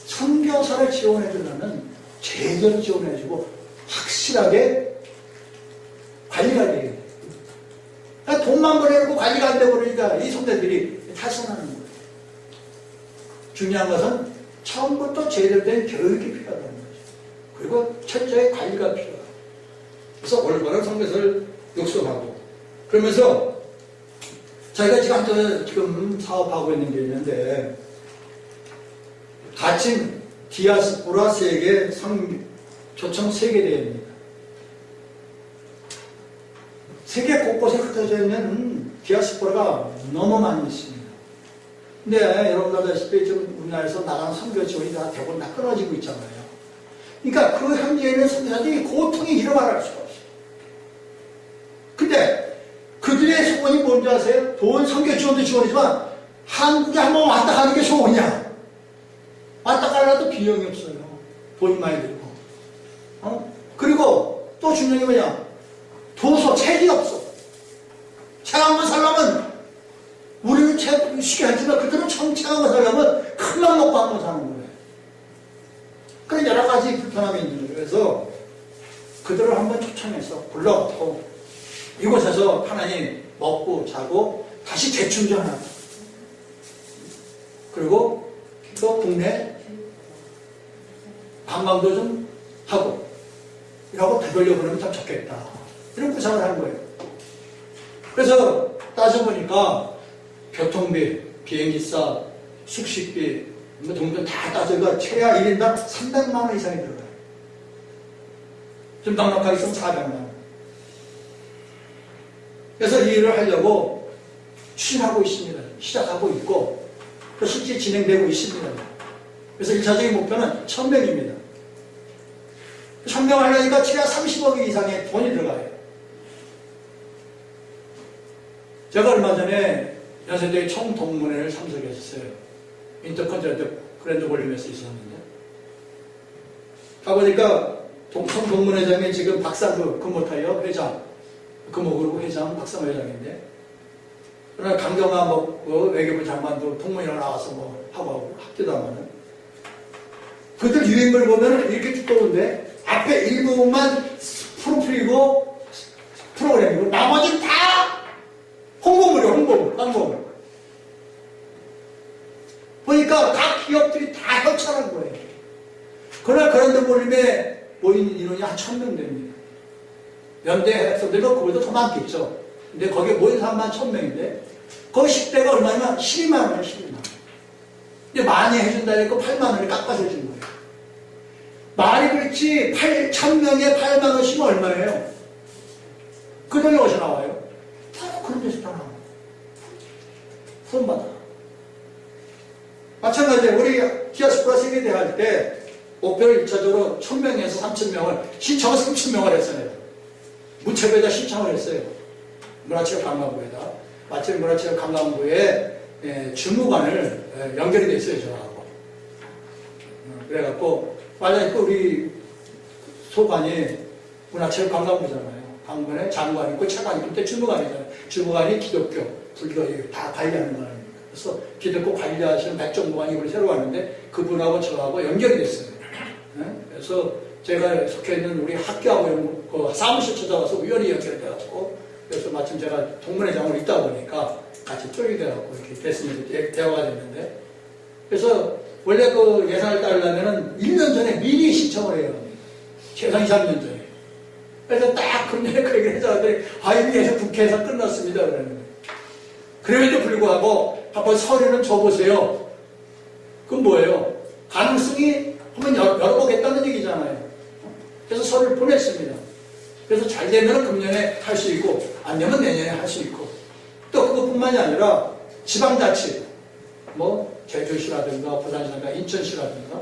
선교사를 지원해주려면 제대로 지원해주고 확실하게 관리가 돼야 돼. 돈만 보내고 관리가 안 되고 그러니까 이 선배들이 탈선하는 거예요. 중요한 것은 처음부터 제대로 된 교육이 필요하다는 거죠. 그리고 철저히 관리가 필요하다. 그래서 올바른 선교사를 육성하고 그러면서 저희가 지금 사업하고 있는 게 있는데 가칭 디아스포라 세계 초청 세계대회입니다. 세계 곳곳에 흩어져 있는 디아스포라가 너무 많이 있습니다. 근데 여러분 아시다시피 지금 우리나라에서 나가는 선교 지원이 다 대부분 다 끊어지고 있잖아요. 그러니까 그 현지에 있는 선교사들이 고통이 이루 말할 수가 없어요. 근데 그들의 소원이 뭔지 아세요? 돈 선교 지원도 지원이지만 한국에 한번 왔다 가는 게 소원이야. 왔다 가려도 비용이 없어요. 돈이 많이 들고. 그리고 또 중요한 게 뭐냐? 도서, 책이 없어. 책 한 권 살려면 우리는 책 쉽게 하지만 그들은 책 한 권 살려면 큰맘 먹고 한 권 사는 거예요. 그런 여러 가지 불편함이 있는 거예요. 그래서 그들을 한번 초청해서 불러갖고 이곳에서 하나님 먹고 자고 다시 재충전하고 그리고 또 국내 관광도 좀 하고 이러고 되돌려보내면 참 좋겠다. 이런 구상을 한 거예요. 그래서 따져보니까 교통비, 비행기값, 숙식비, 동전 다 따져가 최하 1인당 300만 원 이상이 들어가요. 좀 넉넉하게 있으면 400만 원. 그래서 이 일을 하려고 추진하고 있습니다. 시작하고 있고 또 실제 진행되고 있습니다. 그래서 1차적인 목표는 1000명입니다. 1000명 하려니까 최하 30억 이상의 돈이 들어가요. 제가 얼마 전에 연세대의 총동문회를 참석했어요. 인터컨티넨탈 그랜드 볼륨에서 있었는데 가보니까 총동문회장이 지금 박사도 금호타이어 회장, 금호그룹 회장, 박사모 회장인데 그러나 강경화 외교부 장관도 동문회로 나와서 하고 합기도하면은 그들 유행을 보면 이렇게 두꺼운데 앞에 일부분만 프로필이고 프로그램이고 나머지는 다 홍보물이에요. 홍보물. 보니까 각 기업들이 다 협찬한 거예요. 그러나 그런데 볼륨에 모인 인원이 한 1000명 됩니다. 연대 학생들도 그보다 더 많겠죠. 근데 거기에 모인 사람만 1000명인데 거기 10대가 얼마냐면 12만 원이에요. 12만 원. 근데 많이 해준다니까 8만 원을 깎아서 해준 거예요. 말이 그렇지 1000명에 8만 원씩은 얼마예요? 그 돈이 어디서 나와요? 다 그런 데서 다 나와요. 후원받아. 마찬가지로 우리 디아스포라 세계대회 할 때 목표를 1차적으로 1000명에서 3000명을 신청을 3000명을 했어요. 문체부에다 신청을 했어요. 문화체육관광부에다. 마침 문화체육관광부에 주무관을 연결이 됐어요, 저하고. 그래갖고, 맞아요. 우리 소관이 문화체육관광부잖아요. 관광부에 장관 있고 차관 있고, 그때 주무관이잖아요. 주무관이 기독교, 불교 다 관리하는 거 아닙니까? 그래서 기독교 관리하시는 백정무관이 이번에 새로 왔는데 그분하고 저하고 연결이 됐어요. 그래서 제가 속해 있는 우리 학교하고 그 사무실 찾아가서 우연히 연결이 돼갖고, 그래서 마침 제가 동문회장으로 있다 보니까 같이 쪼개 돼갖고 이렇게 됐습니다. 대화가 됐는데, 그래서 원래 그 예산을 따르려면은 1년 전에 미리 신청을 해요. 최소 2, 3년 전에. 그래서 딱 금년에 그 얘기를 해서 이미 예산 국회에서 끝났습니다. 그랬는데. 그럼에도 불구하고 한번 서류는 줘보세요. 그건 뭐예요? 가능성이 한번 열어보겠다는 얘기잖아요. 그래서 서류를 보냈습니다. 그래서 잘 되면 금년에 할 수 있고 안 되면 내년에 할 수 있고, 또 그것뿐만이 아니라 지방자치, 뭐 제주시라든가 부산시라든가 인천시라든가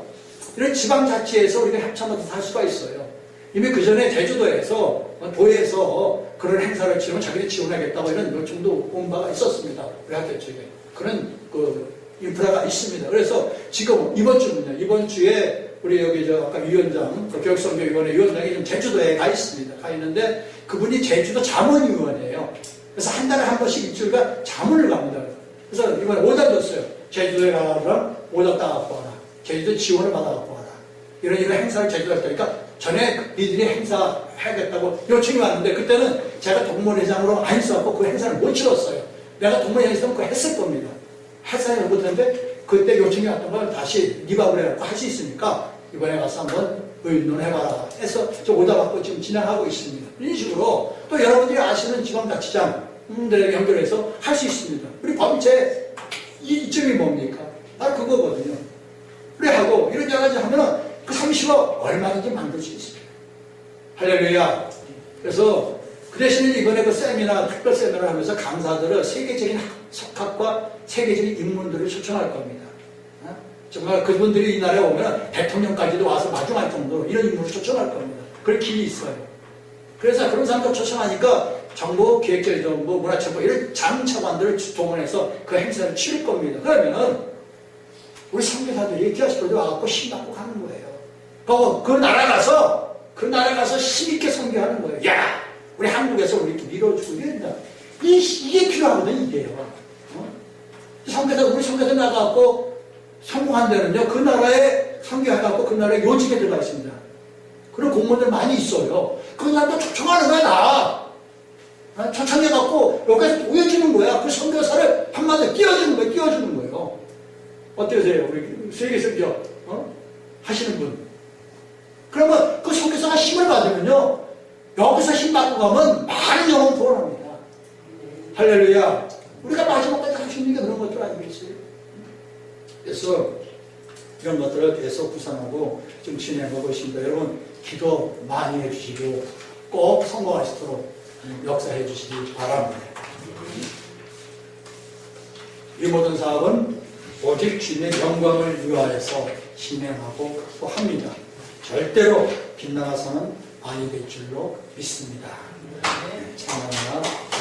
이런 지방자치에서 우리가 협찬받아서 할 수가 있어요. 이미 그 전에 제주도에서 도에서 그런 행사를 치르면 자기들이 지원하겠다고 이런 요청도 온 바가 있었습니다. 우리 학교 쪽에 그런 그 인프라가 있습니다. 그래서 지금 이번 주에 우리 여기 아까 위원장, 교육선교위원회 위원장이 지금 제주도에 가 있습니다. 가 있는데 그분이 제주도 자문위원회예요. 그래서 한 달에 한 번씩 일주일간 자문을 갑니다. 그래서 이번에 오답 줬어요. 제주도에 가라면 오답 따갖고 와라. 제주도 지원을 받아갖고 와라. 이런 행사를 제주도에 했다니까 전에 니들이 행사 해야겠다고 요청이 왔는데 그때는 제가 동문회장으로 안 있어갖고 그 행사를 못 치렀어요. 내가 동문회장이 있으면 그거 했을 겁니다. 했어야 못했는데 그때 요청이 왔던 걸 다시 니밥을 해갖고 할 수 있으니까 이번에 가서 한번 의논해봐라 해서 저 오답받고 지금 진행하고 있습니다. 이런 식으로 또 여러분들이 아시는 지방자치장들에게 연결해서 할 수 있습니다. 우리 범죄 이점이 뭡니까? 바로 그거거든요. 그래 하고 이런 여러 가지 하면은 그 30억 얼마든지 만들 수 있습니다. 할렐루야. 그래서 그 대신에 이번에 그 세미나, 특별 세미나를 하면서 강사들을 세계적인 석학과 세계적인 인문들을 초청할 겁니다. 정말 그분들이 이 나라에 오면 대통령까지도 와서 마중할 정도로 이런 인물을 초청할 겁니다. 그럴 길이 있어요. 그래서 그런 사람들 초청하니까 정부, 기획재정부, 문화체육부 이런 장차관들을 동원해서 그 행사를 치를 겁니다. 그러면은 우리 선교사들이 디아스포라에 와갖고 힘받고 가는 거예요. 그 나라 가서 힘있게 선교하는 거예요. 야! 우리 한국에서 우리 이렇게 밀어주고 이런다. 이게 필요하거든, 이게요. 우리 선교사 나가갖고 성공한 데는요, 그 나라에 선교해갖고 그 나라에 요직에 들어가 있습니다. 그런 공무원들 많이 있어요. 그 나라도 초청하는 거야, 나. 초청해갖고 여기서 보여주는 거야. 그 선교사를 한마디로 띄워주는 거예요. 어떠세요? 우리 세계선교, 하시는 분. 그러면 그 선교사가 힘을 받으면요, 여기서 힘 받고 가면 많은 영혼 구원합니다. 할렐루야. 우리가 마지막까지 할 수 있는 게 그런 것들 아니겠어요? 그래서 이런 것들을 계속 구상하고 좀 진행하고 있습니다. 여러분 기도 많이 해주시고 꼭 성공하시도록 역사해 주시기 바랍니다. 이 모든 사업은 오직 주님의 영광을 위하여서 진행하고 합니다. 절대로 빗나가서는 아니 될 줄로 믿습니다. 찬양합니다.